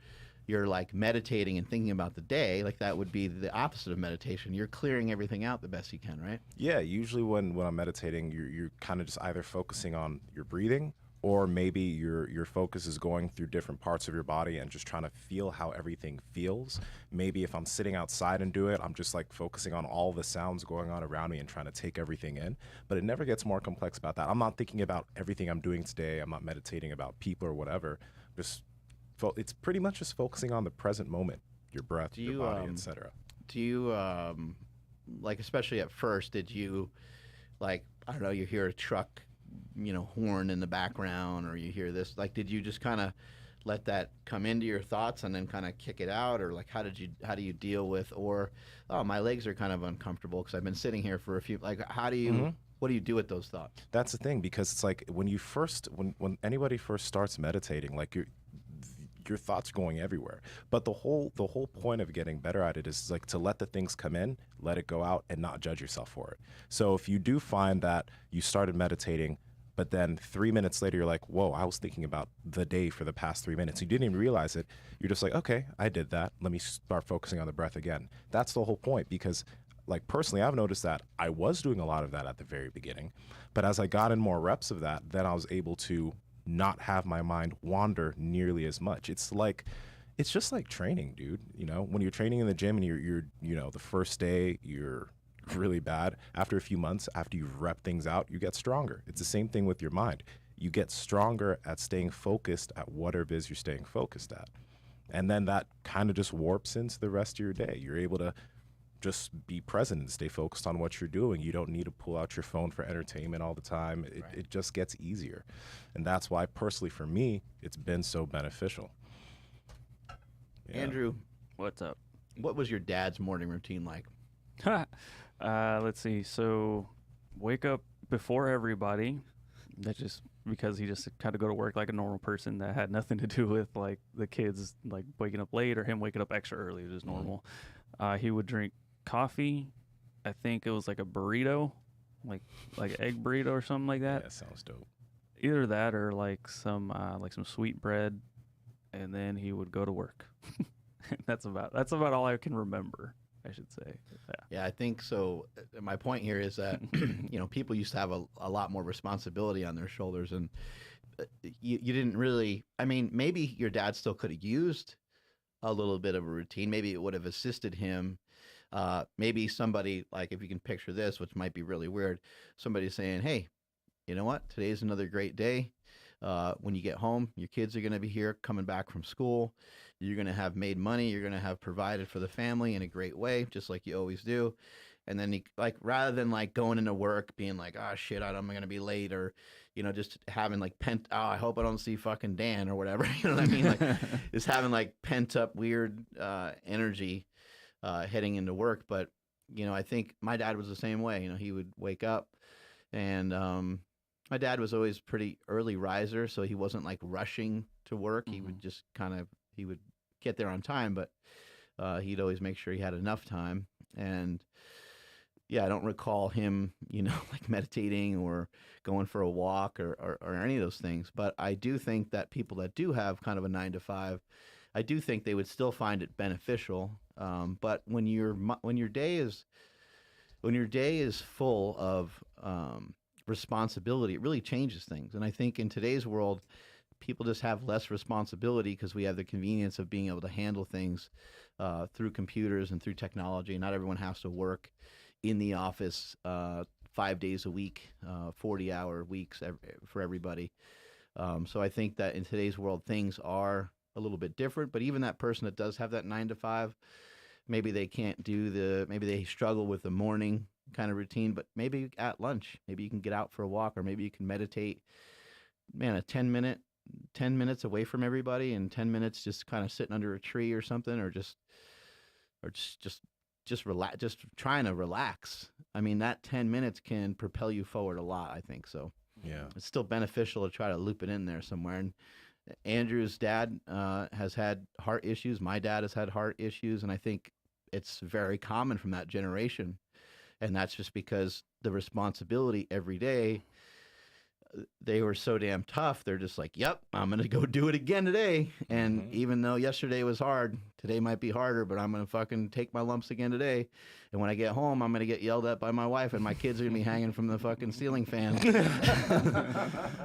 like meditating and thinking about the day. Like, that would be the opposite of meditation. You're clearing everything out the best you can, right? Yeah, usually when I'm meditating, you're kind of just either focusing on your breathing, or maybe your focus is going through different parts of your body and just trying to feel how everything feels. Maybe if I'm sitting outside and do it, I'm just like focusing on all the sounds going on around me and trying to take everything in. But it never gets more complex about that. I'm not thinking about everything I'm doing today. I'm not meditating about people or whatever. It's pretty much just focusing on the present moment, your breath, your body, etc. Do you like, especially at first, did you, like, I don't know, you hear a truck, horn in the background, or you hear this, like, did you just kind of let that come into your thoughts and then kind of kick it out? Or like, how do you deal with, or, oh, my legs are kind of uncomfortable because I've been sitting here for a few, like, how do you, what do you do with those thoughts? That's the thing, because it's like when anybody first starts meditating, like, your thoughts going everywhere. But the whole point of getting better at it is like to let the things come in, let it go out, and not judge yourself for it. So if you do find that you started meditating, but then 3 minutes later you're like, whoa, I was thinking about the day for the past 3 minutes, you didn't even realize it, you're just like, okay, I did that, let me start focusing on the breath again. That's the whole point, because like, personally, I've noticed that I was doing a lot of that at the very beginning, but as I got in more reps of that, then I was able to not have my mind wander nearly as much. It's just like training, dude. When you're training in the gym and you're the first day you're really bad. After a few months, after you've rep things out, you get stronger. It's the same thing with your mind. You get stronger at staying focused at whatever it is you're staying focused at. And then that kind of just warps into the rest of your day. You're able to just be present and stay focused on what you're doing. You don't need to pull out your phone for entertainment all the time. It just gets easier. And that's why, personally, for me, it's been so beneficial. Yeah. Andrew, what's up? What was your dad's morning routine like? Let's see. So, wake up before everybody. That's just because he just had to go to work like a normal person. That had nothing to do with like the kids like waking up late or him waking up extra early. It was just normal. He would drink coffee. I think it was like a burrito, like egg burrito or something like that. Yeah, sounds dope. Either that or like some sweet bread, and then he would go to work. That's about all I can remember, I should say. Yeah, I think so. My point here is that people used to have a lot more responsibility on their shoulders, and you didn't really. I mean, maybe your dad still could have used a little bit of a routine. Maybe it would have assisted him. Maybe somebody, like, if you can picture this, which might be really weird, somebody saying, hey, you know what? Today's another great day. When you get home, your kids are going to be here coming back from school. You're going to have made money. You're going to have provided for the family in a great way, just like you always do. And then, like, rather than like going into work being like, oh shit, I'm going to be late, or, you know, just having like I hope I don't see fucking Dan or whatever. You know what I mean? Like, just having like pent up weird energy heading into work. But, you know, I think my dad was the same way. You know, he would wake up, and my dad was always pretty early riser, so he wasn't like rushing to work. He would just he would get there on time, but he'd always make sure he had enough time. And yeah, I don't recall him, you know, like meditating or going for a walk or any of those things. But I do think that people that do have kind of a 9 to 5, I do think they would still find it beneficial. But when your day is full of responsibility, it really changes things. And I think in today's world, people just have less responsibility because we have the convenience of being able to handle things through computers and through technology. Not everyone has to work in the office 5 days a week, 40-hour weeks for everybody. So I think that in today's world, things are a little bit different. But even that person that does have that 9 to 5, maybe they can't do maybe they struggle with the morning kind of routine, but maybe at lunch, maybe you can get out for a walk, or maybe you can meditate, man, a 10 minutes away from everybody, and 10 minutes just kind of sitting under a tree or something, or just relax, just trying to relax. I mean, that 10 minutes can propel you forward a lot, I think. So Yeah. it's still beneficial to try to loop it in there somewhere. And Andrew's dad has had heart issues. My dad has had heart issues. And I think it's very common from that generation. And that's just because the responsibility every day, they were so damn tough. They're just like, yep, I'm going to go do it again today. And even though yesterday was hard, today might be harder, but I'm going to fucking take my lumps again today. And when I get home, I'm going to get yelled at by my wife, and my kids are going to be hanging from the fucking ceiling fan.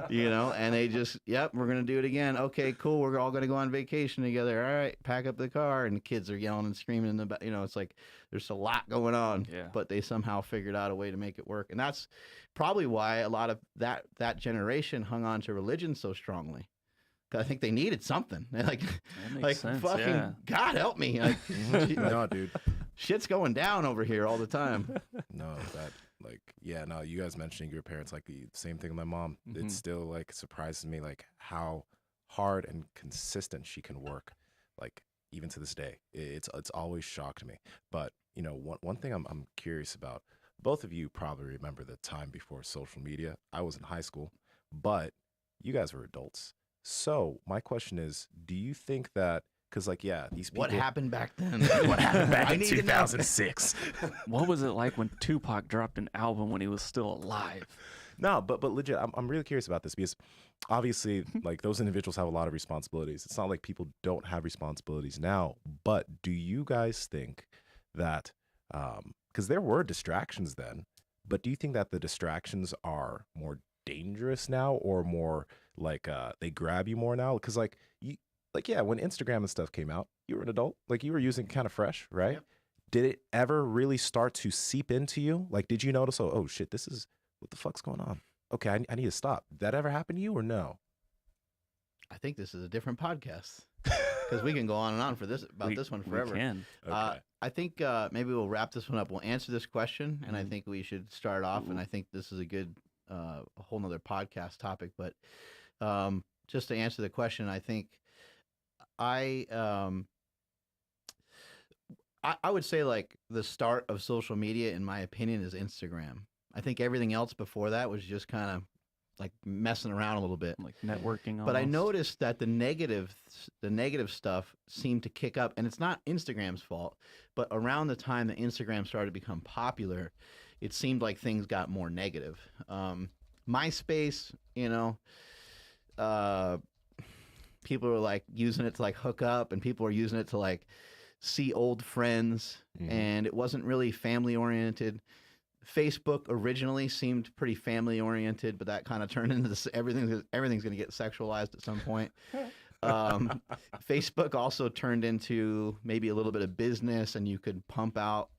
You know, and they just, yep, we're going to do it again. Okay, cool. We're all going to go on vacation together. All right, pack up the car. And the kids are yelling and screaming in the back. You know, it's like there's a lot going on, but they somehow figured out a way to make it work. And that's probably why a lot of that generation hung on to religion so strongly. Cause I think they needed something. Like sense, fucking God help me. Like, No, dude. Shit's going down over here all the time. No, you guys mentioning your parents, like the same thing with my mom. It still like surprises me like how hard and consistent she can work, like even to this day. It's always shocked me. But you know, one thing I'm curious about. Both of you probably remember the time before social media. I was in high school, but you guys were adults. So my question is, do you think that, because like, yeah, these people. What happened back then? What happened back in 2006? What was it like when Tupac dropped an album when he was still alive? No, but legit, I'm really curious about this because obviously, like, those individuals have a lot of responsibilities. It's not like people don't have responsibilities now, but do you guys think that, because there were distractions then, but do you think that the distractions are more dangerous now, or more like they grab you more now? Because when Instagram and stuff came out, you were an adult, like you were using kind of fresh, right? Yep. Did it ever really start to seep into you? Like, did you notice, oh shit, this is, what the fuck's going on? Okay, I need to stop. Did that ever happen to you, or no? I think this is a different podcast, because we can go on and on this one forever. We can. Okay. I think maybe we'll wrap this one up. We'll answer this question, and I think we should start off. And I think this is a good, a whole nother podcast topic. But just to answer the question, I think I would say like the start of social media, in my opinion, is Instagram. I think everything else before that was just kind of like messing around a little bit, like networking. Almost. But I noticed that the negative stuff seemed to kick up, and it's not Instagram's fault. But around the time that Instagram started to become popular, it seemed like things got more negative. MySpace, you know, people were like using it to like hook up, and people were using it to like see old friends, and it wasn't really family oriented. Facebook originally seemed pretty family oriented, but that kind of turned into this, everything's going to get sexualized at some point. Facebook also turned into maybe a little bit of business, and you could pump out.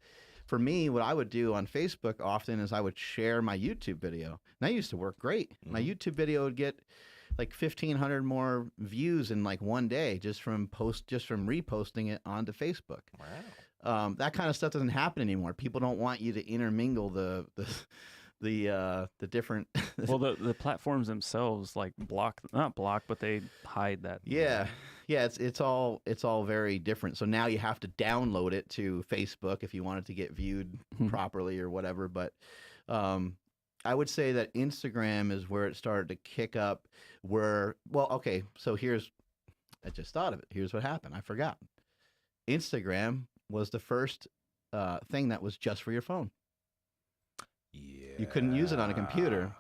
For me, what I would do on Facebook often is I would share my YouTube video. And that used to work great. My YouTube video would get like 1,500 more views in like one day just from reposting it onto Facebook. Wow. That kind of stuff doesn't happen anymore. People don't want you to intermingle the different. Well, the platforms themselves like not block, but they hide that. Yeah. It's all very different. So now you have to download it to Facebook if you want it to get viewed properly or whatever. But I would say that Instagram is where it started to kick up. So I just thought of it. Here's what happened. I forgot. Instagram was the first thing that was just for your phone. Yeah. You couldn't use it on a computer.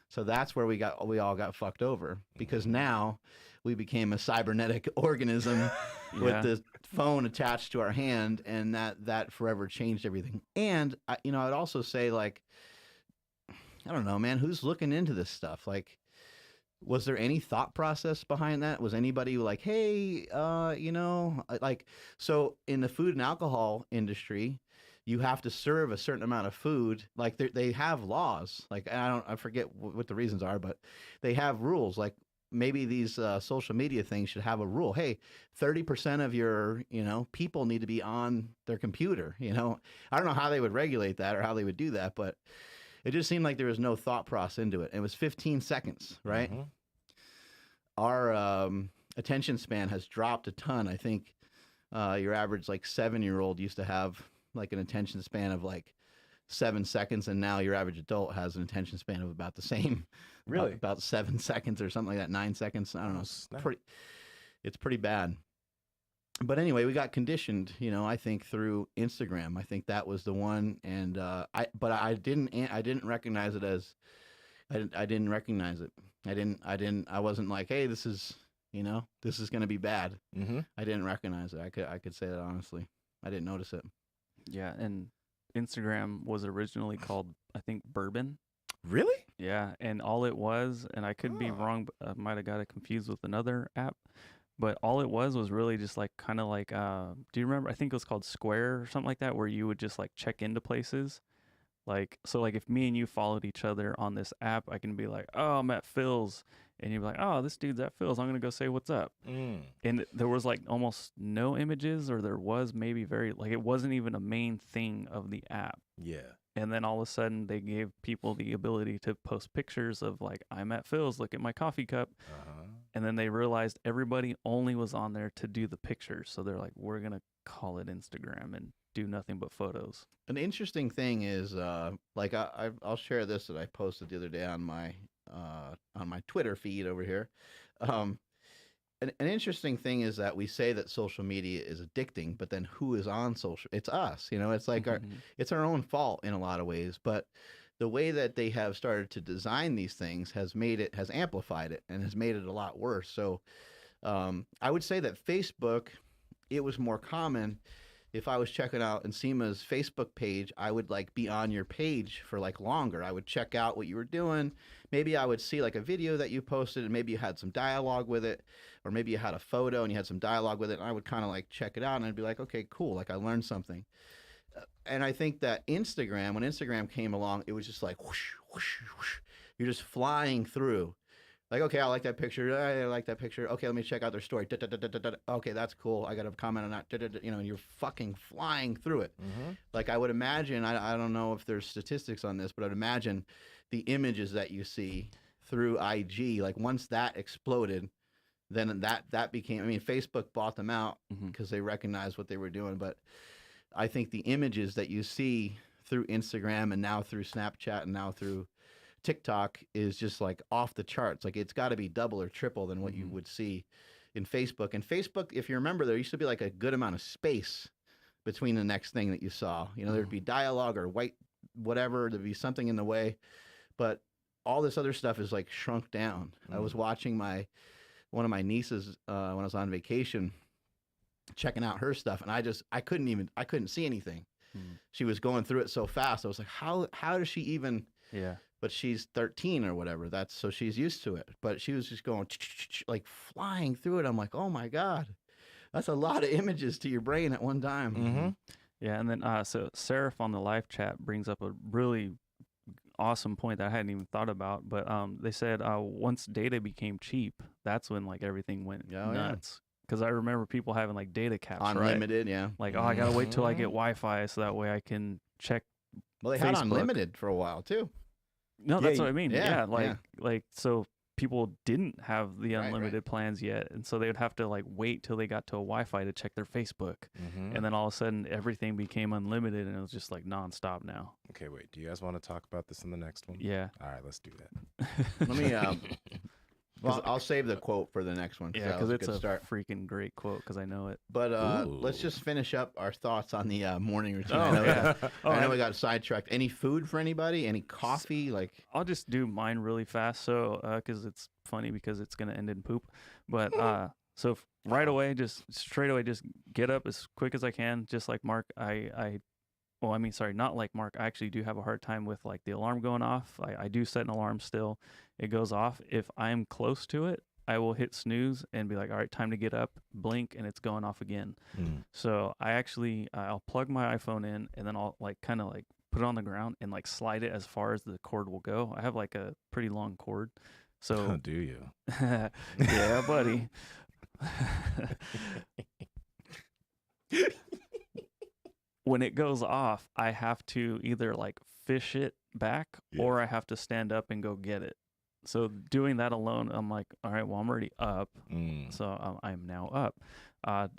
So that's where we all got fucked over, because now we became a cybernetic organism with the phone attached to our hand, and that forever changed everything. And I'd also say, like, I don't know, man, who's looking into this stuff? Like, was there any thought process behind that? Was anybody like, hey, like, so in the food and alcohol industry, you have to serve a certain amount of food. Like they have laws. Like I forget what the reasons are, but they have rules. Like maybe these social media things should have a rule. Hey, 30% of your people need to be on their computer. I don't know how they would regulate that or how they would do that, but it just seemed like there was no thought process into it. It was 15 seconds, right? Mm-hmm. Our attention span has dropped a ton. I think your average like 7-year-old used to have like an attention span of like 7 seconds, and now your average adult has an attention span of about the same. Really? About 7 seconds or something like that, 9 seconds. I don't know. It's pretty bad. But anyway, we got conditioned, I think through Instagram. I think that was the one, and I didn't recognize it as I didn't recognize it. I wasn't like, hey, this is going to be bad. Mm-hmm. I didn't recognize it. I could say that honestly. I didn't notice it. Yeah, and Instagram was originally called, I think, Bourbon. Really? Yeah, and all it was, and I could be wrong, but I might have got it confused with another app, but all it was really just like kind of like, do you remember? I think it was called Square or something like that, where you would just like check into places. Like, so like if me and you followed each other on this app, I can be like, oh, I'm at Phil's. And you'd be like, oh, this dude's at Phil's. I'm going to go say what's up. And there was like almost no images, or there was maybe it wasn't even a main thing of the app. Yeah. And then all of a sudden they gave people the ability to post pictures of like, I'm at Phil's, look at my coffee cup. And then they realized everybody only was on there to do the pictures. So they're like, we're going to call it Instagram and do nothing but photos. An interesting thing is, like I'll share this that I posted the other day on my Twitter feed over here. An interesting thing is that we say that social media is addicting, but then who is on social? It's us. It's like it's our own fault in a lot of ways. But the way that they have started to design these things has amplified it and has made it a lot worse. So I would say that Facebook, it was more common. If I was checking out Nsima's Facebook page, I would like be on your page for like longer. I would check out what you were doing. Maybe I would see like a video that you posted and maybe you had some dialogue with it, or maybe you had a photo and you had some dialogue with it. And I would kind of like check it out and I'd be like, okay, cool. Like I learned something. And I think that when Instagram came along, it was just like, whoosh, whoosh, whoosh. You're just flying through. Like, okay, I like that picture. I like that picture. Okay, let me check out their story. Okay, that's cool. I got to comment on that. And you're fucking flying through it. Mm-hmm. Like I would imagine, I don't know if there's statistics on this, but I'd imagine the images that you see through IG, like once that exploded, then that became, Facebook bought them out because they recognized what they were doing. But I think the images that you see through Instagram and now through Snapchat and now through TikTok is just like off the charts. Like it's got to be double or triple than what you would see in Facebook. And Facebook, if you remember, there used to be like a good amount of space between the next thing that you saw. There'd be dialogue or whatever, there'd be something in the way. But all this other stuff is like shrunk down. I was watching one of my nieces when I was on vacation, checking out her stuff, and I couldn't see anything. She was going through it so fast. I was like, how does she even? Yeah. but she's 13 or whatever. So she's used to it. But she was just going like flying through it. I'm like, oh my God, that's a lot of images to your brain at one time. Mm-hmm. Yeah, and then so Seraph on the live chat brings up a really awesome point that I hadn't even thought about. But they said once data became cheap, that's when like everything went nuts. Because I remember people having like data caps, unlimited, right? yeah. Like, I gotta wait till I get Wi-Fi so that way I can check. Well, they Facebook. had unlimited for a while too. No, that's what I mean. Yeah, like so people didn't have the unlimited plans yet, and so they would have to like wait till they got to a Wi-Fi to check their Facebook, and then all of a sudden everything became unlimited, and it was just like nonstop now. Okay, wait. Do you guys want to talk about this in the next one? Yeah. All right, let's do that. Let me. Well, I'll save the quote for the next one. Yeah, because it's a freaking great quote because I know it. But let's just finish up our thoughts on the morning routine. Oh, I know we got sidetracked. Any food for anybody? Any coffee? Like, I'll just do mine really fast. So, because it's funny because it's gonna end in poop. But so right away, just straight away, just get up as quick as I can. Just like Mark, not like Mark. I actually do have a hard time with like the alarm going off. I do set an alarm still. It goes off. If I'm close to it, I will hit snooze and be like, all right, time to get up, blink, and it's going off again. So I actually, I'll plug my iPhone in and then I'll like kind of like put it on the ground and like slide it as far as the cord will go. I have like a pretty long cord. So do you? Yeah, buddy. When it goes off, I have to either like fish it back or I have to stand up and go get it. So doing that alone, I'm like, all right, well, I'm already up. So I'm now up.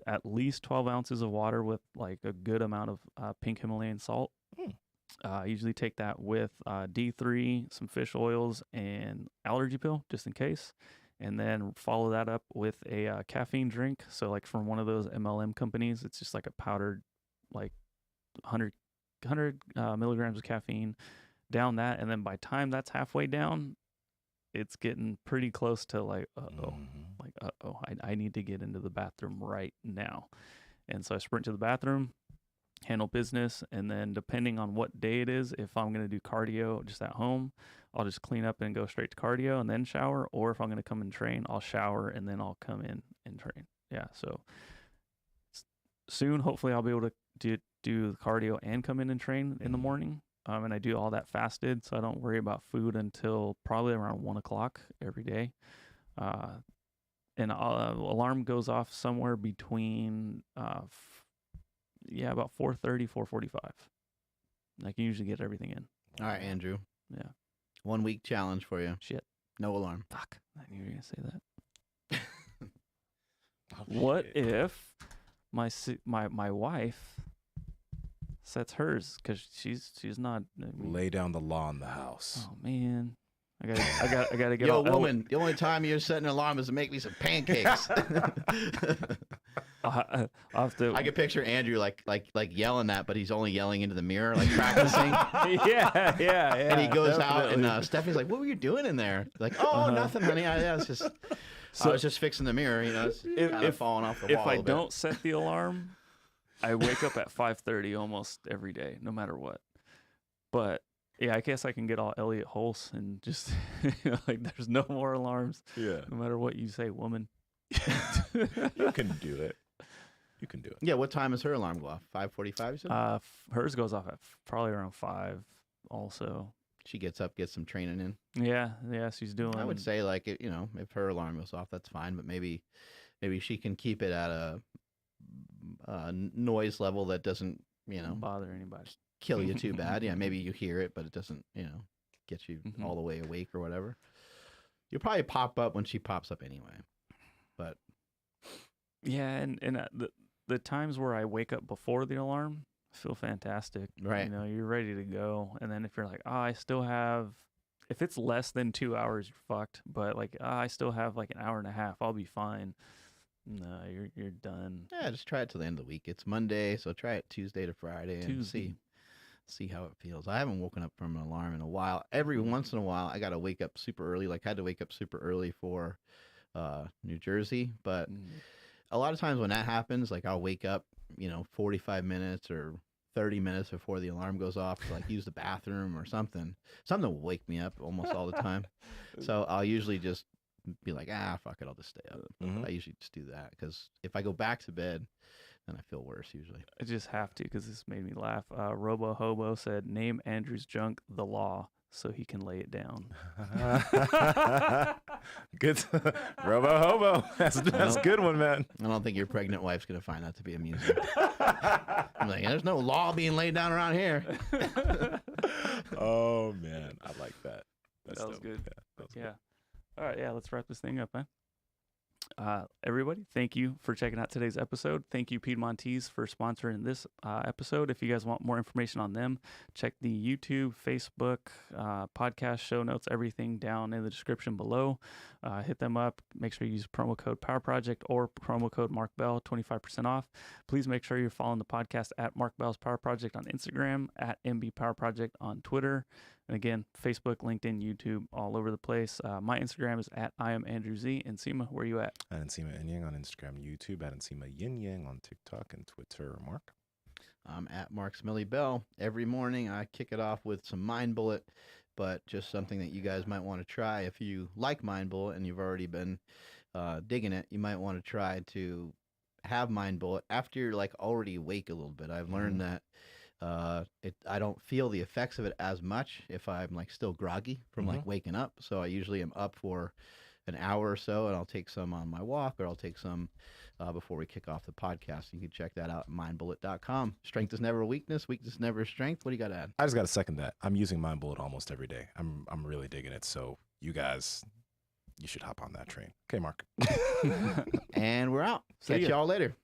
At least 12 ounces of water with like a good amount of pink Himalayan salt. I usually take that with D3, some fish oils, and allergy pill just in case. And then follow that up with a caffeine drink. So like from one of those MLM companies, it's just like a powdered like 100 milligrams of caffeine down that. And then by time that's halfway down, it's getting pretty close to like, I need to get into the bathroom right now. And so I sprint to the bathroom, handle business. And then depending on what day it is, if I'm going to do cardio just at home, I'll just clean up and go straight to cardio and then shower. Or if I'm going to come and train, I'll shower and then I'll come in and train. Yeah. So soon, hopefully I'll be able to do the cardio and come in and train in the morning. And I do all that fasted, so I don't worry about food until probably around 1 o'clock every day. And alarm goes off somewhere between, about 4:30, 4:45. I can usually get everything in. All right, Andrew. Yeah. 1 week challenge for you. Shit. No alarm. Fuck. I knew you were going to say that. What if my wife sets hers because she's not lay down the law in the house. Oh man, I gotta get. Yo, woman, the only time you're setting an alarm is to make me some pancakes. I'll have to. I can picture Andrew like yelling that, but he's only yelling into the mirror, like practicing. yeah. And he goes definitely. out, and Stephanie's like, "What were you doing in there?" Like, "Oh, nothing, honey. I was just fixing the mirror. You know, it's kind of falling off the wall." If I don't set the alarm, I wake up at 5:30 almost every day, no matter what. But yeah, I guess I can get all Elliot Hulse and just like there's no more alarms. Yeah. No matter what you say, woman. You can do it. You can do it. Yeah. What time is her alarm go off? 5:45. Hers goes off at probably around 5. Also, she gets up, gets some training in. Yeah. She's doing. I would say like if her alarm goes off, that's fine. But maybe she can keep it at a noise level that doesn't bother anybody, kill you too bad. Yeah, maybe you hear it, but it doesn't get you all the way awake or whatever. You'll probably pop up when she pops up anyway. But yeah, and the times where I wake up before the alarm, I feel fantastic. Right. You're ready to go. And then if you're like, I still have, if it's less than 2 hours, you're fucked. But like, I still have like an hour and a half, I'll be fine. No, you're done. Yeah, just try it till the end of the week. It's Monday, so try it Tuesday to Friday and see how it feels. I haven't woken up from an alarm in a while. Every once in a while, I got to wake up super early. Like I had to wake up super early for New Jersey, but a lot of times when that happens, like I'll wake up, 45 minutes or 30 minutes before the alarm goes off to like use the bathroom or something. Something will wake me up almost all the time. So I'll usually just be like, fuck it, I'll just stay up. I usually just do that because if I go back to bed, then I feel worse usually. I just have to because this made me laugh. Robo Hobo said, "Name Andrew's junk the law so he can lay it down." Good, Robo Hobo. That's a good one, man. I don't think your pregnant wife's gonna find that to be amusing. I'm like, there's no law being laid down around here. Oh man, I like that. That was dope. good. Yeah, that was good. Yeah. All right. Yeah. Let's wrap this thing up, man. Everybody, thank you for checking out today's episode. Thank you, Piedmontese, for sponsoring this episode. If you guys want more information on them, check the YouTube, Facebook, podcast, show notes, everything down in the description below. Hit them up. Make sure you use promo code Power Project or promo code Mark Bell, 25% off. Please make sure you're following the podcast at Mark Bell's Power Project on Instagram, at MB Power Project on Twitter. And again, Facebook, LinkedIn, YouTube, all over the place. My Instagram is at I am Andrew Z. Nsima, where are you at? At Nsima Inyang on Instagram and YouTube. At Nsima Inyang on TikTok and Twitter. Mark? I'm at Mark Smiley Bell. Every morning I kick it off with some Mind Bullet, but just something that you guys might want to try. If you like Mind Bullet and you've already been digging it, you might want to try to have Mind Bullet after you're like already awake a little bit. I've learned that I don't feel the effects of it as much if I'm like still groggy from like waking up. So I usually am up for an hour or so, and I'll take some on my walk, or I'll take some before we kick off the podcast. You can check that out at mindbullet.com. Strength is never a weakness. Weakness is never a strength. What do you got to add? I just got to second that. I'm using Mind Bullet almost every day. I'm really digging it. So you guys, you should hop on that train. Okay, Mark. And we're out. See Catch ya. y'all later.